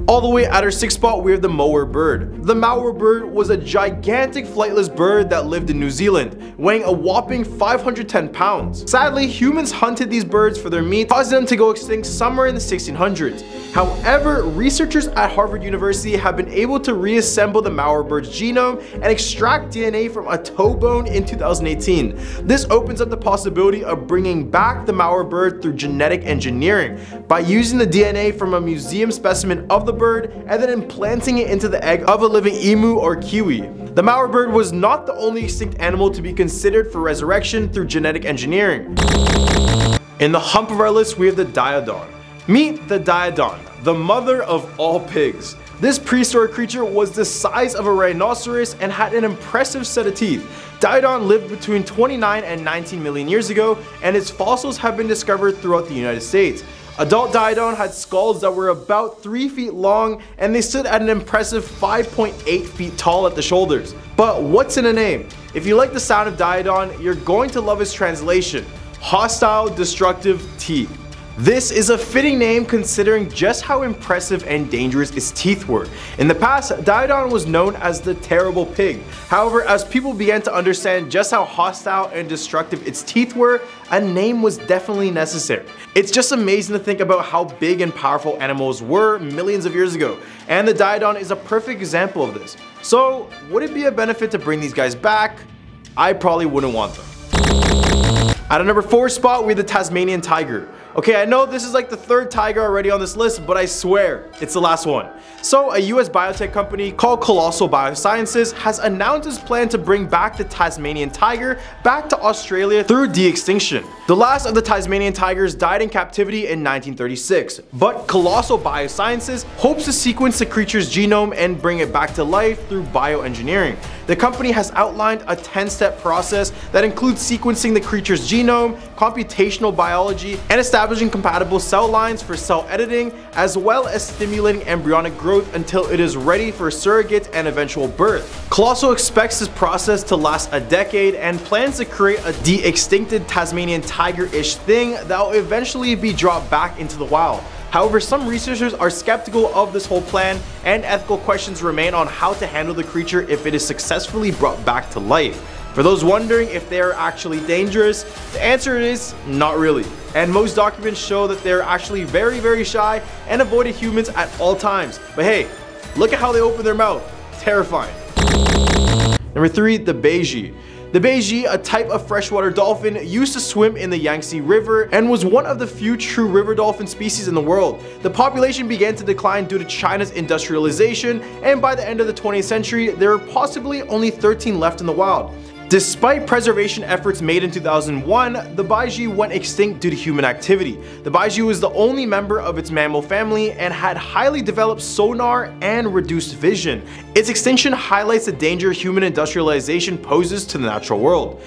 All the way at our 6th spot, we have the mower bird. The mower bird was a gigantic flightless bird that lived in New Zealand, weighing a whopping 510 pounds. Sadly, humans hunted these birds for their meat, causing them to go extinct somewhere in the 1600s. However, researchers at Harvard University have been able to reassemble the mower bird's genome and extract DNA from a toe bone in 2018. This opens up the possibility of bringing back the mower bird through genetic engineering by using the DNA from a museum specimen of the bird and then implanting it into the egg of a living emu or kiwi. The mower bird was not the only extinct animal to be considered for resurrection through genetic engineering. In the hump of our list, we have the diodon. Meet the diodon, the mother of all pigs. This prehistoric creature was the size of a rhinoceros and had an impressive set of teeth. Diodon lived between 29 and 19 million years ago, and its fossils have been discovered throughout the United States. Adult Diodon had skulls that were about 3 feet long, and they stood at an impressive 5.8 feet tall at the shoulders. But what's in a name? If you like the sound of Diodon, you're going to love its translation: hostile, destructive teeth. This is a fitting name considering just how impressive and dangerous its teeth were. In the past, Diodon was known as the terrible pig. However, as people began to understand just how hostile and destructive its teeth were, a name was definitely necessary. It's just amazing to think about how big and powerful animals were millions of years ago, and the Diodon is a perfect example of this. So, would it be a benefit to bring these guys back? I probably wouldn't want them. At a number 4 spot, we have the Tasmanian tiger. Okay, I know this is like the 3rd tiger already on this list, but I swear it's the last one. So, a US biotech company called Colossal Biosciences has announced its plan to bring back the Tasmanian tiger back to Australia through de-extinction. The last of the Tasmanian tigers died in captivity in 1936, but Colossal Biosciences hopes to sequence the creature's genome and bring it back to life through bioengineering. The company has outlined a 10-step process that includes sequencing the creature's genome, computational biology, and establishing compatible cell lines for cell editing, as well as stimulating embryonic growth until it is ready for surrogate and eventual birth. Colossal expects this process to last a decade and plans to create a de-extincted Tasmanian tiger-ish thing that will eventually be dropped back into the wild. However, some researchers are skeptical of this whole plan, and ethical questions remain on how to handle the creature if it is successfully brought back to life. For those wondering if they are actually dangerous, the answer is not really. And most documents show that they're actually very shy and avoided humans at all times. But hey, look at how they open their mouth. Terrifying. Number 3, the Beiji. The baiji, a type of freshwater dolphin, used to swim in the Yangtze River and was one of the few true river dolphin species in the world. The population began to decline due to China's industrialization, and by the end of the 20th century, there were possibly only 13 left in the wild. Despite preservation efforts made in 2001, the baiji went extinct due to human activity. The baiji was the only member of its mammal family and had highly developed sonar and reduced vision. Its extinction highlights the danger human industrialization poses to the natural world.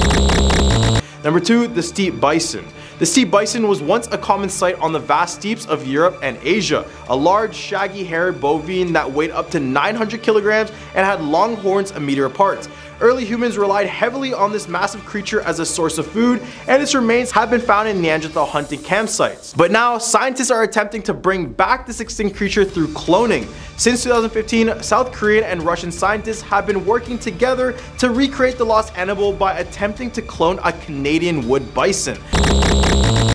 Number 2, the steppe bison. The steppe bison was once a common sight on the vast steppes of Europe and Asia, a large shaggy-haired bovine that weighed up to 900 kilograms and had long horns a meter apart. Early humans relied heavily on this massive creature as a source of food, and its remains have been found in Neanderthal hunting campsites. But now, scientists are attempting to bring back this extinct creature through cloning. Since 2015, South Korean and Russian scientists have been working together to recreate the lost animal by attempting to clone a Canadian wood bison.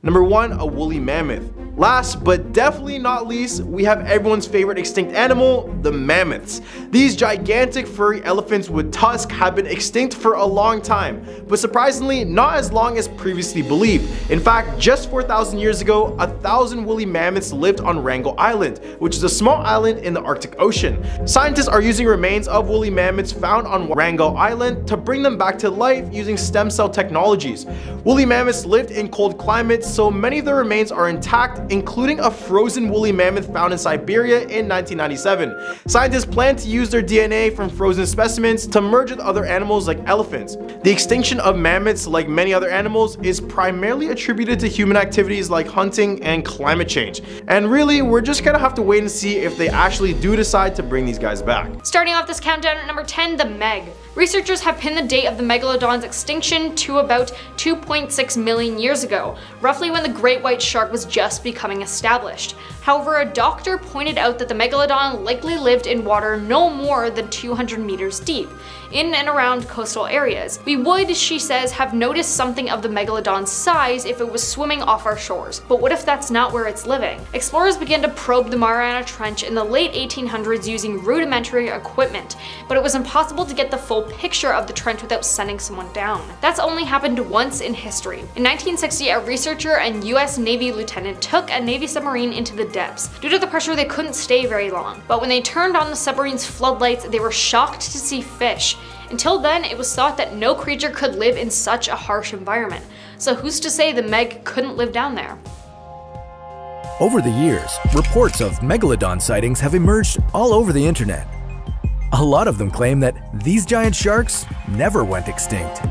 Number 1, a woolly mammoth. Last but definitely not least, we have everyone's favorite extinct animal, the mammoths. These gigantic furry elephants with tusks have been extinct for a long time, but surprisingly not as long as previously believed. In fact, just 4,000 years ago, 1,000 woolly mammoths lived on Wrangel Island, which is a small island in the Arctic Ocean. Scientists are using remains of woolly mammoths found on Wrangel Island to bring them back to life using stem cell technologies. Woolly mammoths lived in cold climates, so many of their remains are intact, including a frozen woolly mammoth found in Siberia in 1997. Scientists plan to use their DNA from frozen specimens to merge with other animals like elephants. The extinction of mammoths, like many other animals, is primarily attributed to human activities like hunting and climate change. And really, we're just gonna have to wait and see if they actually do decide to bring these guys back. Starting off this countdown at number 10, the Meg. Researchers have pinned the date of the megalodon's extinction to about 2.6 million years ago, roughly when the great white shark was just becoming established. However, a doctor pointed out that the megalodon likely lived in water no more than 200 meters deep, in and around coastal areas. We would, she says, have noticed something of the megalodon's size if it was swimming off our shores, but what if that's not where it's living? Explorers began to probe the Mariana Trench in the late 1800s using rudimentary equipment, but it was impossible to get the full picture of the trench without sending someone down. That's only happened once in history. In 1960, a researcher and US Navy lieutenant took a Navy submarine into the depths. Due to the pressure, they couldn't stay very long, but when they turned on the submarine's floodlights, they were shocked to see fish. Until then, it was thought that no creature could live in such a harsh environment. So who's to say the Meg couldn't live down there? Over the years, reports of megalodon sightings have emerged all over the internet. A lot of them claim that these giant sharks never went extinct,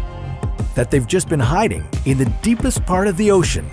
that they've just been hiding in the deepest part of the ocean,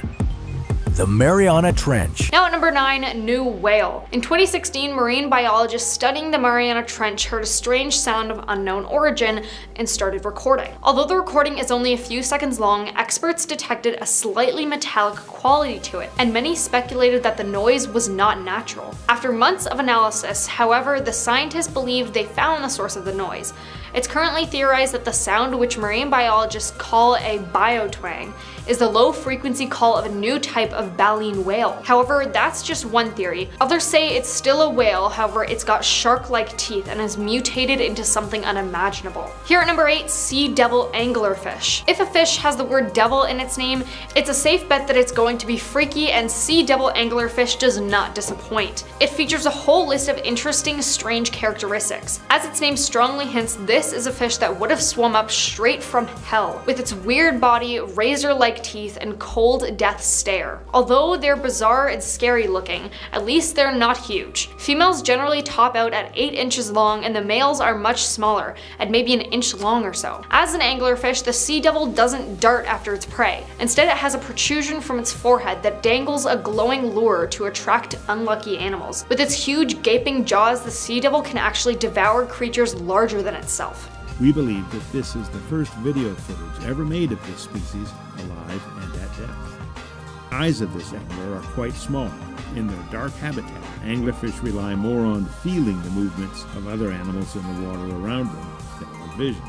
the Mariana Trench. Now at number 9, new whale. In 2016, marine biologists studying the Mariana Trench heard a strange sound of unknown origin and started recording. Although the recording is only a few seconds long, experts detected a slightly metallic quality to it, and many speculated that the noise was not natural. After months of analysis, however, the scientists believe they found the source of the noise. It's currently theorized that the sound, which marine biologists call a biotwang, is the low-frequency call of a new type of baleen whale. However, that's just one theory. Others say it's still a whale, however it's got shark-like teeth and has mutated into something unimaginable. Here at number 8, sea devil anglerfish. If a fish has the word devil in its name, it's a safe bet that it's going to be freaky, and sea devil anglerfish does not disappoint. It features a whole list of interesting, strange characteristics. As its name strongly hints, this is a fish that would have swum up straight from hell, with its weird body, razor-like teeth, and cold death stare. Although they're bizarre and scary looking, at least they're not huge. Females generally top out at 8 inches long, and the males are much smaller, at maybe an inch long or so. As an anglerfish, the sea devil doesn't dart after its prey. Instead, it has a protrusion from its forehead that dangles a glowing lure to attract unlucky animals. With its huge gaping jaws, the sea devil can actually devour creatures larger than itself. We believe that this is the first video footage ever made of this species alive and at depth. Eyes of this angler are quite small. In their dark habitat, anglerfish rely more on feeling the movements of other animals in the water around them than on vision.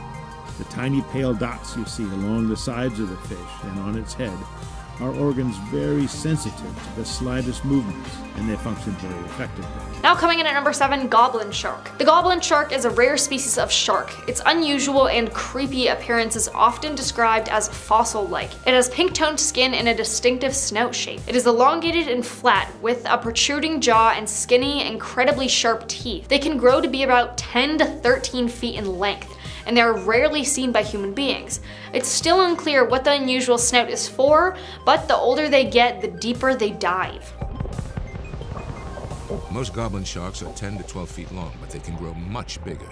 The tiny pale dots you see along the sides of the fish and on its head are organs very sensitive to the slightest movements, and they function very effectively. Now coming in at number 7, goblin shark. The goblin shark is a rare species of shark. Its unusual and creepy appearance is often described as fossil-like. It has pink-toned skin and a distinctive snout shape. It is elongated and flat, with a protruding jaw and skinny, incredibly sharp teeth. They can grow to be about 10 to 13 feet in length, and they are rarely seen by human beings. It's still unclear what the unusual snout is for, but the older they get, the deeper they dive. Most goblin sharks are 10 to 12 feet long, but they can grow much bigger.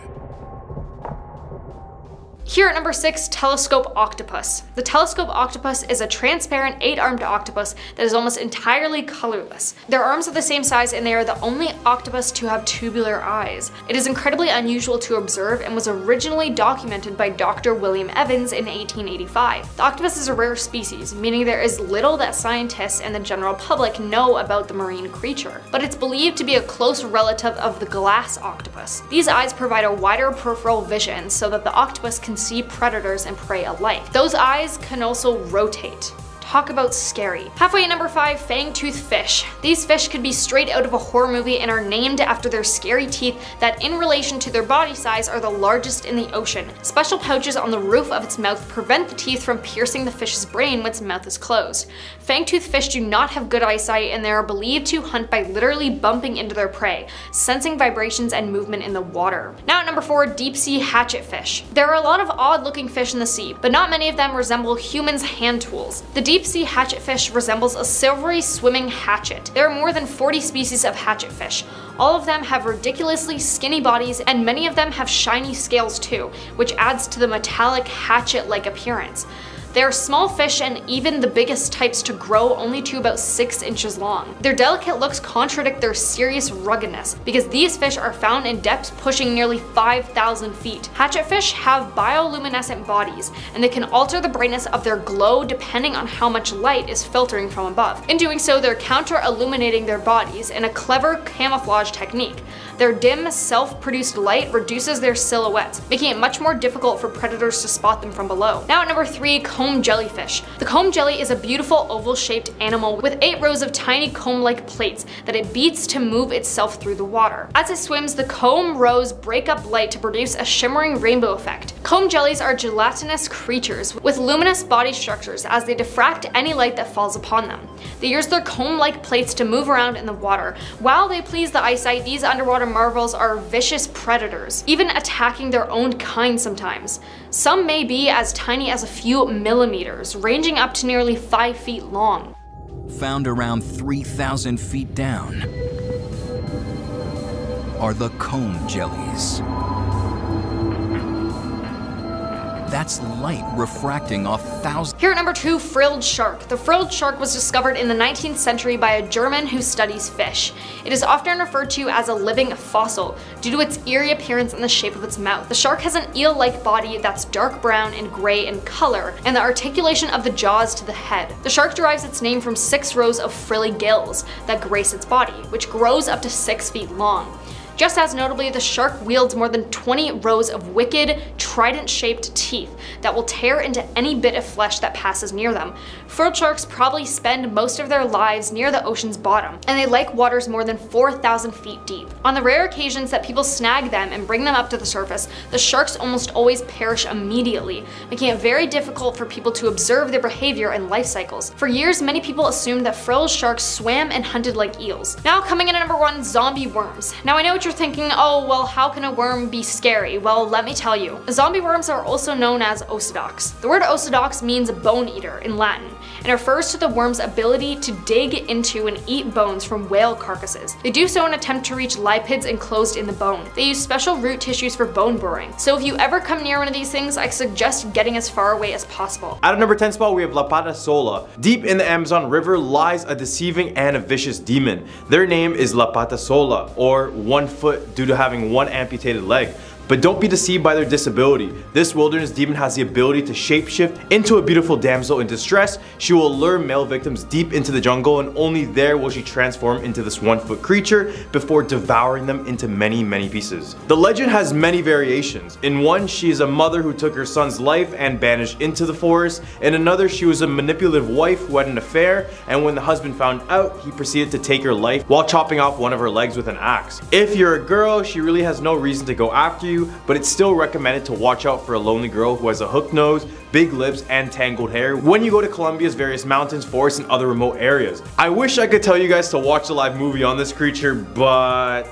Here at number 6, telescope octopus. The telescope octopus is a transparent 8-armed octopus that is almost entirely colorless. Their arms are the same size and they are the only octopus to have tubular eyes. It is incredibly unusual to observe and was originally documented by Dr. William Evans in 1885. The octopus is a rare species, meaning there is little that scientists and the general public know about the marine creature, but it's believed to be a close relative of the glass octopus. These eyes provide a wider peripheral vision so that the octopus can see predators and prey alike. Those eyes can also rotate. Talk about scary. Halfway at number 5, fang-toothed fish. These fish could be straight out of a horror movie and are named after their scary teeth that, in relation to their body size, are the largest in the ocean. Special pouches on the roof of its mouth prevent the teeth from piercing the fish's brain when its mouth is closed. Fang-toothed fish do not have good eyesight and they are believed to hunt by literally bumping into their prey, sensing vibrations and movement in the water. Now at number 4, deep-sea hatchetfish. There are a lot of odd-looking fish in the sea, but not many of them resemble humans' hand tools. The deep-sea hatchetfish resembles a silvery swimming hatchet. There are more than 40 species of hatchetfish. All of them have ridiculously skinny bodies and many of them have shiny scales too, which adds to the metallic hatchet-like appearance. They are small fish and even the biggest types to grow only to about 6 inches long. Their delicate looks contradict their serious ruggedness because these fish are found in depths pushing nearly 5,000 feet. Hatchetfish have bioluminescent bodies and they can alter the brightness of their glow depending on how much light is filtering from above. In doing so, they're counter-illuminating their bodies in a clever camouflage technique. Their dim, self-produced light reduces their silhouettes, making it much more difficult for predators to spot them from below. Now at number 3, comb jellyfish. The comb jelly is a beautiful oval-shaped animal with 8 rows of tiny comb-like plates that it beats to move itself through the water. As it swims, the comb rows break up light to produce a shimmering rainbow effect. Comb jellies are gelatinous creatures with luminous body structures as they diffract any light that falls upon them. They use their comb-like plates to move around in the water. While they please the eyesight, these underwater marvels are vicious predators, even attacking their own kind sometimes. Some may be as tiny as a few millimeters, ranging up to nearly 5 feet long. Found around 3,000 feet down are the comb jellies. That's light refracting off thousands. Here at number 2, frilled shark. The frilled shark was discovered in the 19th century by a German who studies fish. It is often referred to as a living fossil due to its eerie appearance and the shape of its mouth. The shark has an eel-like body that's dark brown and gray in color, and the articulation of the jaws to the head. The shark derives its name from 6 rows of frilly gills that grace its body, which grows up to 6 feet long. Just as notably, the shark wields more than 20 rows of wicked, trident-shaped teeth that will tear into any bit of flesh that passes near them. Frilled sharks probably spend most of their lives near the ocean's bottom, and they like waters more than 4,000 feet deep. On the rare occasions that people snag them and bring them up to the surface, the sharks almost always perish immediately, making it very difficult for people to observe their behavior and life cycles. For years, many people assumed that frilled sharks swam and hunted like eels. Now coming in at number 1, zombie worms. Now I know what you're thinking, oh well, how can a worm be scary? Well, let me tell you. Zombie worms are also known as osedox. The word osedox means bone eater in Latin and refers to the worm's ability to dig into and eat bones from whale carcasses. They do so in an attempt to reach lipids enclosed in the bone. They use special root tissues for bone burrowing. So if you ever come near one of these things, I suggest getting as far away as possible. At a number 10 spot, we have La Pata Sola. Deep in the Amazon River lies a deceiving and a vicious demon. Their name is La Pata Sola, or 1 foot due to having 1 amputated leg. But don't be deceived by their disability. This wilderness demon has the ability to shapeshift into a beautiful damsel in distress. She will lure male victims deep into the jungle, and only there will she transform into this 1-foot creature before devouring them into many pieces. The legend has many variations. In one, she is a mother who took her son's life and banished into the forest. In another, she was a manipulative wife who had an affair, and when the husband found out, he proceeded to take her life while chopping off one of her legs with an axe. If you're a girl, she really has no reason to go after you, but it's still recommended to watch out for a lonely girl who has a hooked nose, big lips, and tangled hair when you go to Colombia's various mountains, forests, and other remote areas. I wish I could tell you guys to watch a live movie on this creature, but...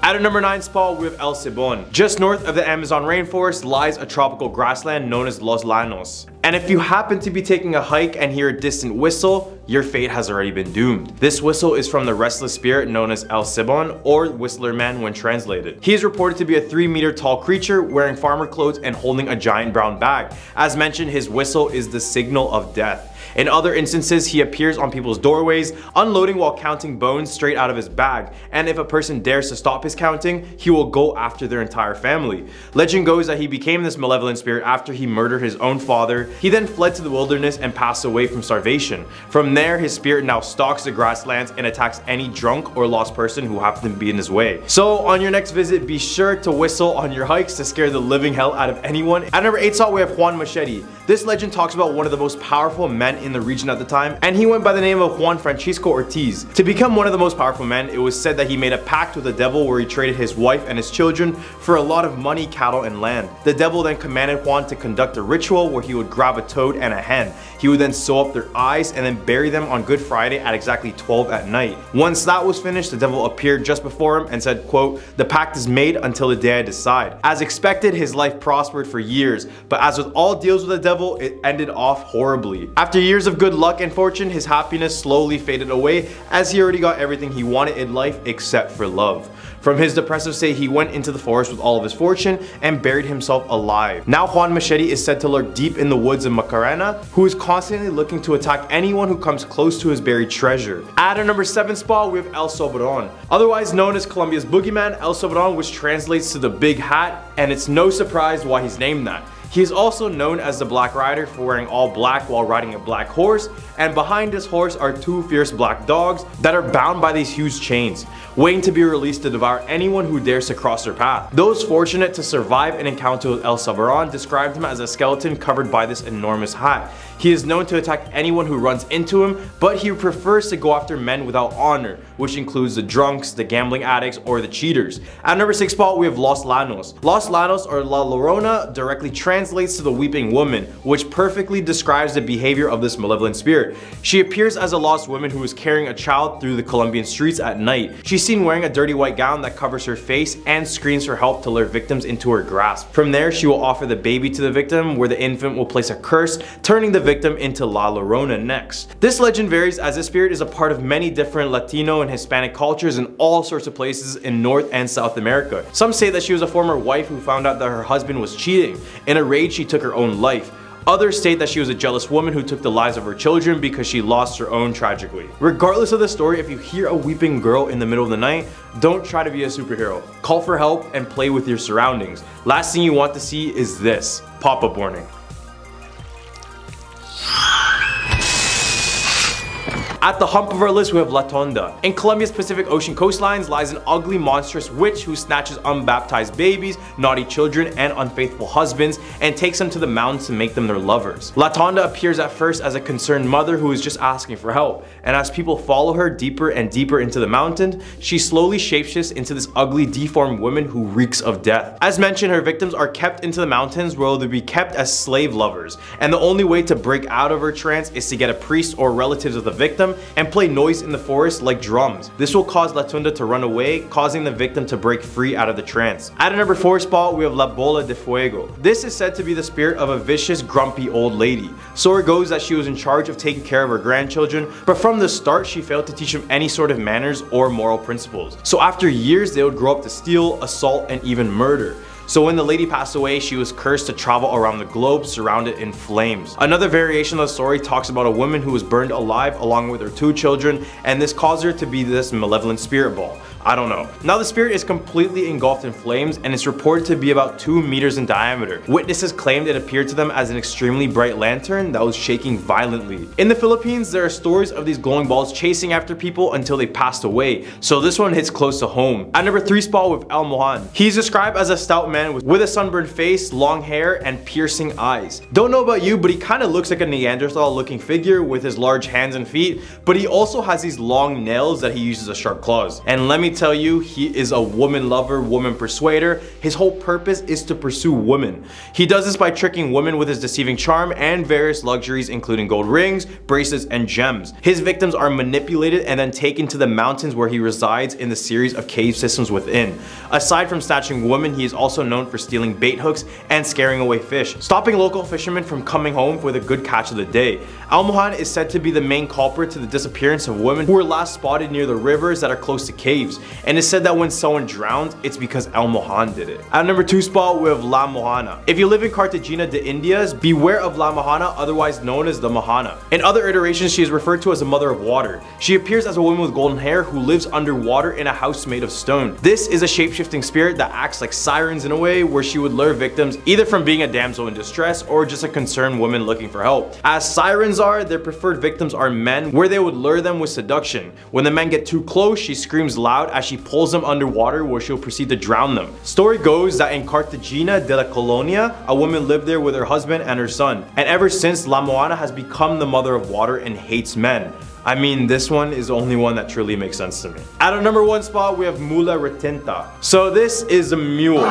At our number 9 spot, we have El Cibon. Just north of the Amazon rainforest lies a tropical grassland known as Los Llanos. And if you happen to be taking a hike and hear a distant whistle, your fate has already been doomed. This whistle is from the restless spirit known as El Cibon, or Whistler Man when translated. He is reported to be a 3-meter tall creature wearing farmer clothes and holding a giant brown bag. As mentioned, his whistle is the signal of death. In other instances, he appears on people's doorways, unloading while counting bones straight out of his bag, and if a person dares to stop his counting, he will go after their entire family. Legend goes that he became this malevolent spirit after he murdered his own father. He then fled to the wilderness and passed away from starvation. From there, his spirit now stalks the grasslands and attacks any drunk or lost person who happens to be in his way. So on your next visit, be sure to whistle on your hikes to scare the living hell out of anyone. At number 8 spot, we have Juan Machete. This legend talks about one of the most powerful men in the region at the time, and he went by the name of Juan Francisco Ortiz. To become one of the most powerful men, it was said that he made a pact with the devil where he traded his wife and his children for a lot of money, cattle, and land. The devil then commanded Juan to conduct a ritual where he would grab a toad and a hen. He would then sew up their eyes and then bury them on Good Friday at exactly 12 at night. Once that was finished, the devil appeared just before him and said, quote, "The pact is made until the day I decide." As expected, his life prospered for years, but as with all deals with the devil, it ended off horribly. After years of good luck and fortune, his happiness slowly faded away as he already got everything he wanted in life except for love. From his depressive state, he went into the forest with all of his fortune and buried himself alive. Now Juan Machete is said to lurk deep in the woods of Macarena, who is constantly looking to attack anyone who comes close to his buried treasure. At our number 7 spot, we have El Sobron. Otherwise known as Colombia's boogeyman, El Sobron, which translates to the big hat, and it's no surprise why he's named that. He is also known as the Black Rider for wearing all black while riding a black horse, and behind this horse are 2 fierce black dogs that are bound by these huge chains, waiting to be released to devour anyone who dares to cross their path. Those fortunate to survive an encounter with El Sobron described him as a skeleton covered by this enormous hat. He is known to attack anyone who runs into him, but he prefers to go after men without honor, which includes the drunks, the gambling addicts, or the cheaters. At number 6 spot, we have Los Llanos. Los Llanos, or La Llorona, directly translates to the weeping woman, which perfectly describes the behavior of this malevolent spirit. She appears as a lost woman who is carrying a child through the Colombian streets at night. She's seen wearing a dirty white gown that covers her face and screams for help to lure victims into her grasp. From there, she will offer the baby to the victim, where the infant will place a curse, turning the victim into La Llorona next. This legend varies as this spirit is a part of many different Latino and Hispanic cultures in all sorts of places in North and South America. Some say that she was a former wife who found out that her husband was cheating. In a rage, she took her own life. Others state that she was a jealous woman who took the lives of her children because she lost her own tragically. Regardless of the story, if you hear a weeping girl in the middle of the night, don't try to be a superhero. Call for help and play with your surroundings. Last thing you want to see is this. Pop-up warning. At the hump of our list, we have La Tonda. In Colombia's Pacific Ocean coastlines lies an ugly, monstrous witch who snatches unbaptized babies, naughty children, and unfaithful husbands, and takes them to the mountains to make them their lovers. La Tonda appears at first as a concerned mother who is just asking for help, and as people follow her deeper and deeper into the mountain, she slowly shapeshifts into this ugly, deformed woman who reeks of death. As mentioned, her victims are kept into the mountains where they'll be kept as slave lovers, and the only way to break out of her trance is to get a priest or relatives of the victim and play noise in the forest like drums. This will cause La Tunda to run away, causing the victim to break free out of the trance. At a number 4 spot, we have La Bola de Fuego. This is said to be the spirit of a vicious, grumpy old lady. So it goes that she was in charge of taking care of her grandchildren, but from the start she failed to teach them any sort of manners or moral principles. So after years, they would grow up to steal, assault, and even murder. So when the lady passed away, she was cursed to travel around the globe surrounded in flames. Another variation of the story talks about a woman who was burned alive along with her 2 children, and this caused her to be this malevolent spirit ball. I don't know. Now the spirit is completely engulfed in flames and it's reported to be about 2 meters in diameter. Witnesses claimed it appeared to them as an extremely bright lantern that was shaking violently. In the Philippines, there are stories of these glowing balls chasing after people until they passed away, so this one hits close to home. At number 3 spot with El Mohan. He's described as a stout man with a sunburned face, long hair, and piercing eyes. Don't know about you, but he kind of looks like a Neanderthal looking figure with his large hands and feet, but he also has these long nails that he uses as sharp claws. And let me tell you, he is a woman lover, woman persuader. His whole purpose is to pursue women. He does this by tricking women with his deceiving charm and various luxuries including gold rings, bracelets, and gems. His victims are manipulated and then taken to the mountains where he resides in the series of cave systems within. Aside from snatching women, he is also known for stealing bait hooks and scaring away fish, stopping local fishermen from coming home with a good catch of the day. El Mohan is said to be the main culprit to the disappearance of women who were last spotted near the rivers that are close to caves, and it's said that when someone drowned, it's because El Mohan did it. At number 2 spot, we have La Mohana. If you live in Cartagena de Indias, beware of La Mohana, otherwise known as the Mohana. In other iterations, she is referred to as the mother of water. She appears as a woman with golden hair who lives underwater in a house made of stone. This is a shape-shifting spirit that acts like sirens in a way, where she would lure victims either from being a damsel in distress or just a concerned woman looking for help. As sirens are, their preferred victims are men, where they would lure them with seduction. When the men get too close, she screams loud as she pulls them underwater, where she'll proceed to drown them. Story goes that in Cartagena de la Colonia, a woman lived there with her husband and her son, and ever since, La Moana has become the mother of water and hates men. I mean, this one is the only one that truly makes sense to me. At our number 1 spot, we have Mula Retinta. So this is a mule.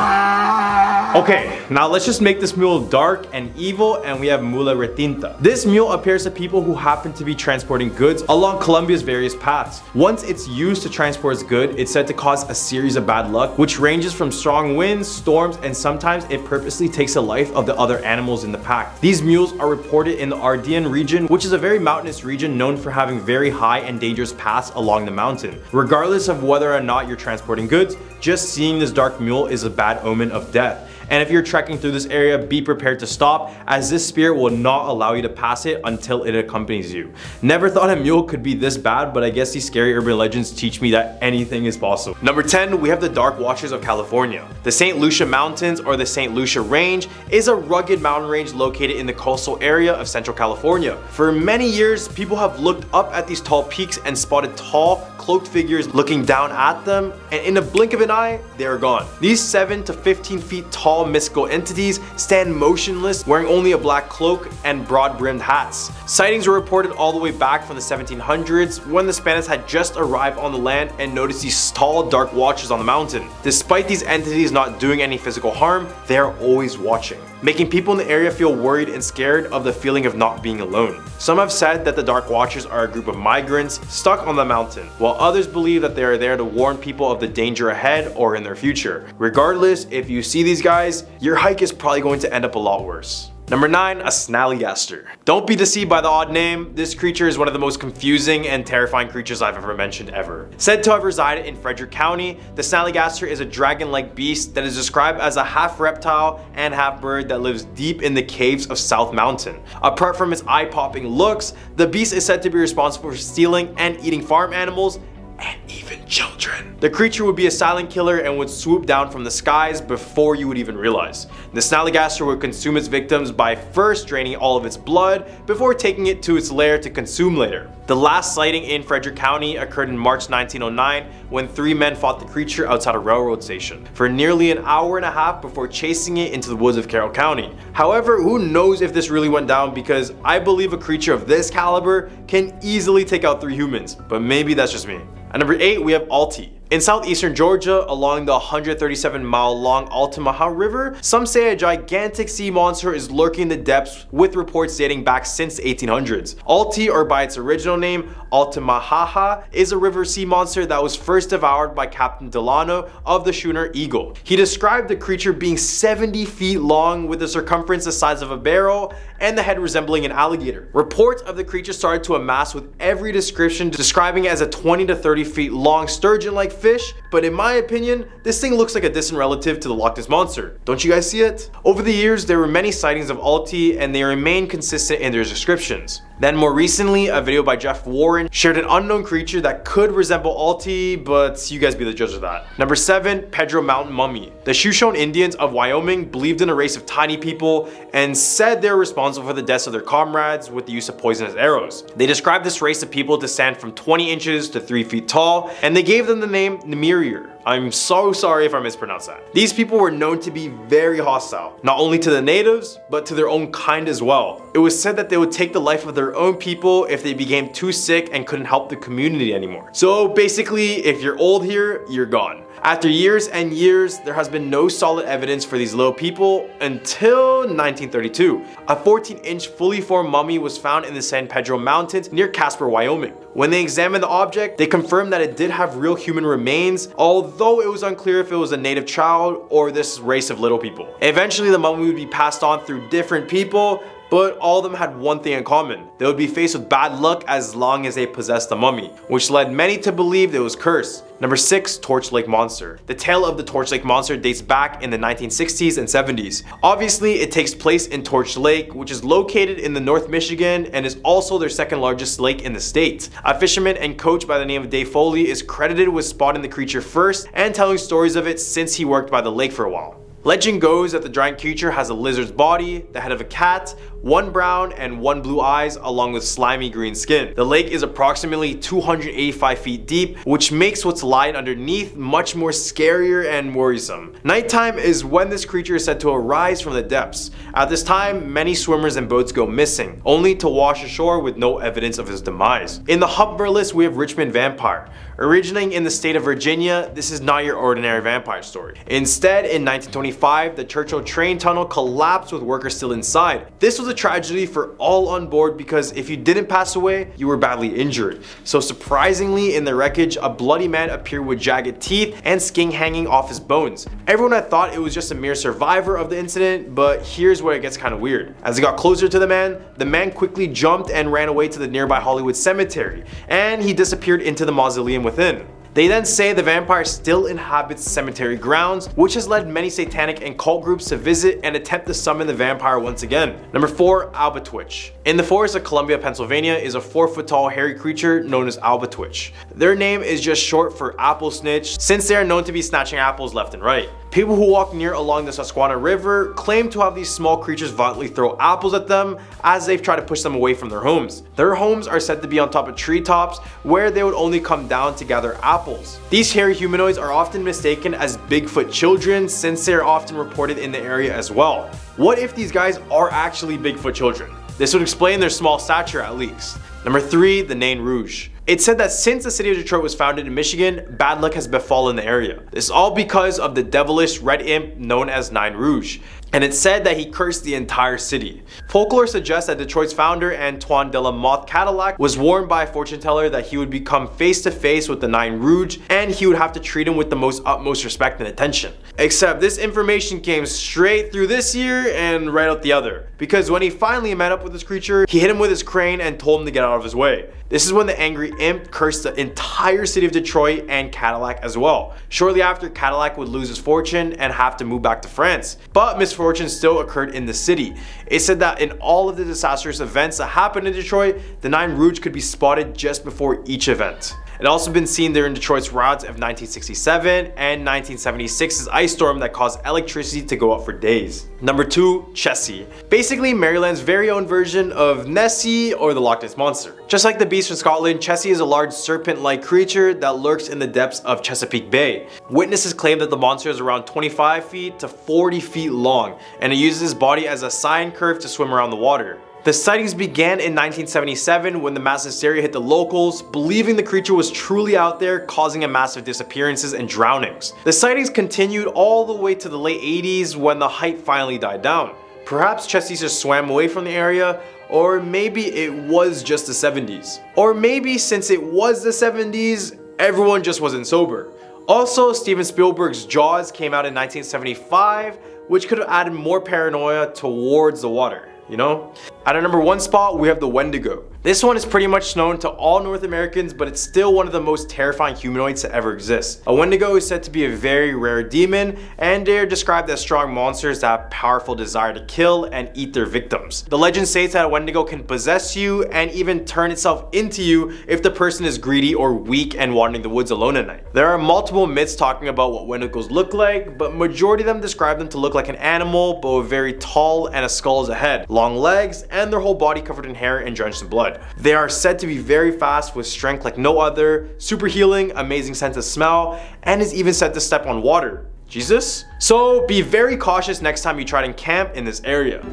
Okay, now let's just make this mule dark and evil, and we have Mula Retinta. This mule appears to people who happen to be transporting goods along Colombia's various paths. Once it's used to transport goods, it's said to cause a series of bad luck, which ranges from strong winds, storms, and sometimes it purposely takes the life of the other animals in the pack. These mules are reported in the Ardean region, which is a very mountainous region known for having very high and dangerous paths along the mountain. Regardless of whether or not you're transporting goods, just seeing this dark mule is a bad omen of death. And if you're trekking through this area, be prepared to stop, as this spirit will not allow you to pass it until it accompanies you. Never thought a mule could be this bad, but I guess these scary urban legends teach me that anything is possible. Number 10, we have the Dark Watchers of California. The St. Lucia Mountains, or the St. Lucia Range, is a rugged mountain range located in the coastal area of Central California. For many years, people have looked up at these tall peaks and spotted tall, cloaked figures looking down at them, and in a blink of an eye, they are gone. These 7 to 15 feet tall mystical entities stand motionless, wearing only a black cloak and broad-brimmed hats. Sightings were reported all the way back from the 1700s, when the Spanish had just arrived on the land and noticed these tall, dark watchers on the mountain. Despite these entities not doing any physical harm, they are always watching, making people in the area feel worried and scared of the feeling of not being alone. Some have said that the Dark Watchers are a group of migrants stuck on the mountain, while others believe that they are there to warn people of the danger ahead or in their future. Regardless, if you see these guys, your hike is probably going to end up a lot worse. Number 9, a snallygaster. Don't be deceived by the odd name. This creature is one of the most confusing and terrifying creatures I've ever mentioned ever. Said to have resided in Frederick County, the snallygaster is a dragon-like beast that is described as a half reptile and half bird that lives deep in the caves of South Mountain. Apart from its eye-popping looks, the beast is said to be responsible for stealing and eating farm animals and even children. The creature would be a silent killer and would swoop down from the skies before you would even realize. The snallygaster would consume its victims by first draining all of its blood before taking it to its lair to consume later. The last sighting in Frederick County occurred in March 1909 when 3 men fought the creature outside a railroad station for nearly an hour and a half before chasing it into the woods of Carroll County. However, who knows if this really went down, because I believe a creature of this caliber can easily take out 3 humans, but maybe that's just me. At number 8, we have Alti. In southeastern Georgia, along the 137-mile-long Altamaha River, some say a gigantic sea monster is lurking in the depths, with reports dating back since the 1800s. Alti, or by its original name, Altamaha, is a river sea monster that was first devoured by Captain Delano of the schooner Eagle. He described the creature being 70 feet long, with a circumference the size of a barrel and the head resembling an alligator. Reports of the creature started to amass, with every description describing it as a 20 to 30 feet long sturgeon-like fish, but in my opinion, this thing looks like a distant relative to the Loch Ness Monster. Don't you guys see it? Over the years, there were many sightings of Alti, and they remain consistent in their descriptions. Then more recently, a video by Jeff Warren shared an unknown creature that could resemble Alti, but you guys be the judge of that. Number 7, Pedro Mountain Mummy. The Shoshone Indians of Wyoming believed in a race of tiny people and said they were responsible for the deaths of their comrades with the use of poisonous arrows. They described this race of people to stand from 20 inches to 3 feet tall, and they gave them the name Nemirier. I'm so sorry if I mispronounced that. These people were known to be very hostile, not only to the natives, but to their own kind as well. It was said that they would take the life of their own people if they became too sick and couldn't help the community anymore. So basically, if you're old here, you're gone. After years and years, there has been no solid evidence for these little people until 1932. A 14-inch fully formed mummy was found in the San Pedro Mountains near Casper, Wyoming. When they examined the object, they confirmed that it did have real human remains, although it was unclear if it was a native child or this race of little people. Eventually, the mummy would be passed on through different people, but all of them had one thing in common. They would be faced with bad luck as long as they possessed the mummy, which led many to believe it was cursed. Number 6, Torch Lake Monster. The tale of the Torch Lake Monster dates back in the 1960s and 70s. Obviously, it takes place in Torch Lake, which is located in the North Michigan and is also their second largest lake in the state. A fisherman and coach by the name of Dave Foley is credited with spotting the creature first and telling stories of it since he worked by the lake for a while. Legend goes that the giant creature has a lizard's body, the head of a cat, 1 brown and 1 blue eyes, along with slimy green skin. The lake is approximately 285 feet deep, which makes what's lying underneath much more scarier and worrisome. Nighttime is when this creature is said to arise from the depths. At this time, many swimmers and boats go missing, only to wash ashore with no evidence of his demise. In the Hubver list, we have Richmond Vampire. Originating in the state of Virginia, this is not your ordinary vampire story. Instead, in 1925, the Churchill train tunnel collapsed with workers still inside. This was a tragedy for all on board because if you didn't pass away, you were badly injured. So surprisingly, in the wreckage, a bloody man appeared with jagged teeth and skin hanging off his bones. Everyone had thought it was just a mere survivor of the incident, but here's where it gets kind of weird. As it got closer to the man quickly jumped and ran away to the nearby Hollywood Cemetery, and he disappeared into the mausoleum within. They then say the vampire still inhabits cemetery grounds, which has led many satanic and cult groups to visit and attempt to summon the vampire once again. Number 4, Albatwitch. In the forest of Columbia, Pennsylvania is a 4-foot tall hairy creature known as Albatwitch. Their name is just short for apple snitch, since they are known to be snatching apples left and right. People who walk near along the Susquehanna River claim to have these small creatures violently throw apples at them as they've tried to push them away from their homes. Their homes are said to be on top of treetops where they would only come down to gather apples. These hairy humanoids are often mistaken as Bigfoot children since they are often reported in the area as well. What if these guys are actually Bigfoot children? This would explain their small stature at least. Number 3, the Nain Rouge. It's said that since the city of Detroit was founded in Michigan, bad luck has befallen the area. This is all because of the devilish red imp known as Nain Rouge, and it's said that he cursed the entire city. Folklore suggests that Detroit's founder, Antoine de la Motte Cadillac, was warned by a fortune teller that he would become face to face with the Nain Rouge and he would have to treat him with the utmost respect and attention. Except this information came straight through this ear and right out the other, because when he finally met up with this creature, he hit him with his crane and told him to get out of his way. This is when the angry imp cursed the entire city of Detroit and Cadillac as well. Shortly after, Cadillac would lose his fortune and have to move back to France. But misfortune still occurred in the city. It said that in all of the disastrous events that happened in Detroit, the Nain Rouge could be spotted just before each event. It also been seen there in Detroit's riots of 1967 and 1976's ice storm that caused electricity to go out for days. Number 2, Chessie. Basically Maryland's very own version of Nessie or the Loch Ness Monster. Just like the beast from Scotland, Chessie is a large serpent-like creature that lurks in the depths of Chesapeake Bay. Witnesses claim that the monster is around 25 feet to 40 feet long, and it uses its body as a sine curve to swim around the water. The sightings began in 1977 when the mass hysteria hit the locals, believing the creature was truly out there, causing a massive disappearances and drownings. The sightings continued all the way to the late 80s when the hype finally died down. Perhaps Chessie just swam away from the area, or maybe it was just the 70s. Or maybe since it was the 70s, everyone just wasn't sober. Also, Steven Spielberg's Jaws came out in 1975, which could have added more paranoia towards the water. You know? At our number 1 spot, we have the Wendigo. This one is pretty much known to all North Americans, but it's still one of the most terrifying humanoids to ever exist. A Wendigo is said to be a very rare demon, and they're described as strong monsters that have powerful desire to kill and eat their victims. The legend states that a Wendigo can possess you and even turn itself into you if the person is greedy or weak and wandering the woods alone at night. There are multiple myths talking about what Wendigos look like, but majority of them describe them to look like an animal, but very tall and a skull as a head, long legs, and their whole body covered in hair and drenched in blood. They are said to be very fast with strength like no other, super healing, amazing sense of smell, and is even said to step on water. Jesus? So be very cautious next time you try to camp in this area.